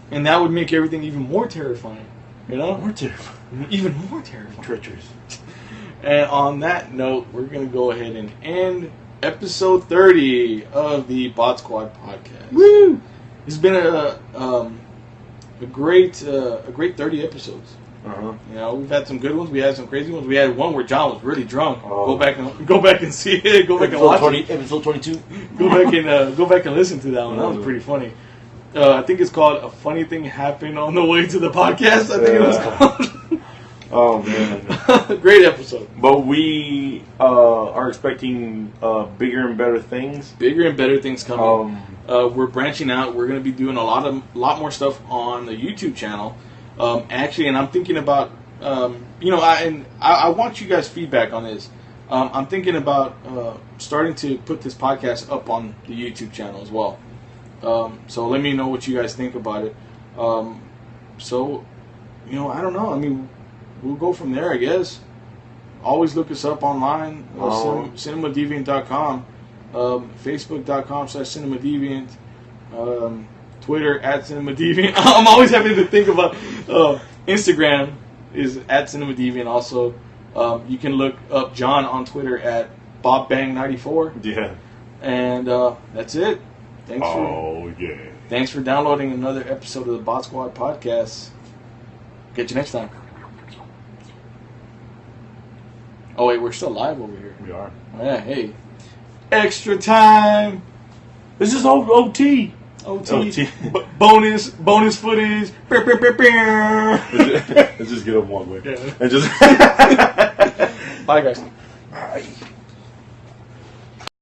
And that would make everything even more terrifying. You know? More terrifying. Even more terrifying. Treacherous. And on that note, we're going to go ahead and end episode 30 of the Botsquad Podcast. Woo! It's been a great 30 episodes. Uh-huh. You know, we've had some good ones. We had some crazy ones. We had one where John was really drunk. Oh. Go back and see it. Go back and watch it. Episode 22. Go back and listen to that one. That was pretty funny. I think it's called "A Funny Thing Happened on the Way to the Podcast." I think it was called. Oh man, great episode. But we are expecting bigger and better things. Bigger and better things coming. We're branching out. We're going to be doing a lot more stuff on the YouTube channel. Actually, and I'm thinking about, I want you guys' feedback on this. I'm thinking about starting to put this podcast up on the YouTube channel as well. So let me know what you guys think about it. So, I don't know. I mean, we'll go from there, I guess. Always look us up online, cinemadeviant.com, facebook.com/cinemadeviant, Twitter @cinemadeviant. I'm always having to think about Instagram is @cinemadeviant also. You can look up John on Twitter @BobBang94. Yeah. And that's it. Thanks for downloading another episode of the Botsquad Podcast. Catch you next time. Oh wait, we're still live over here. We are. Yeah, hey. Extra time. This is OT. Bonus footage. Let's just get up one way. Yeah. And just Bye guys. Bye.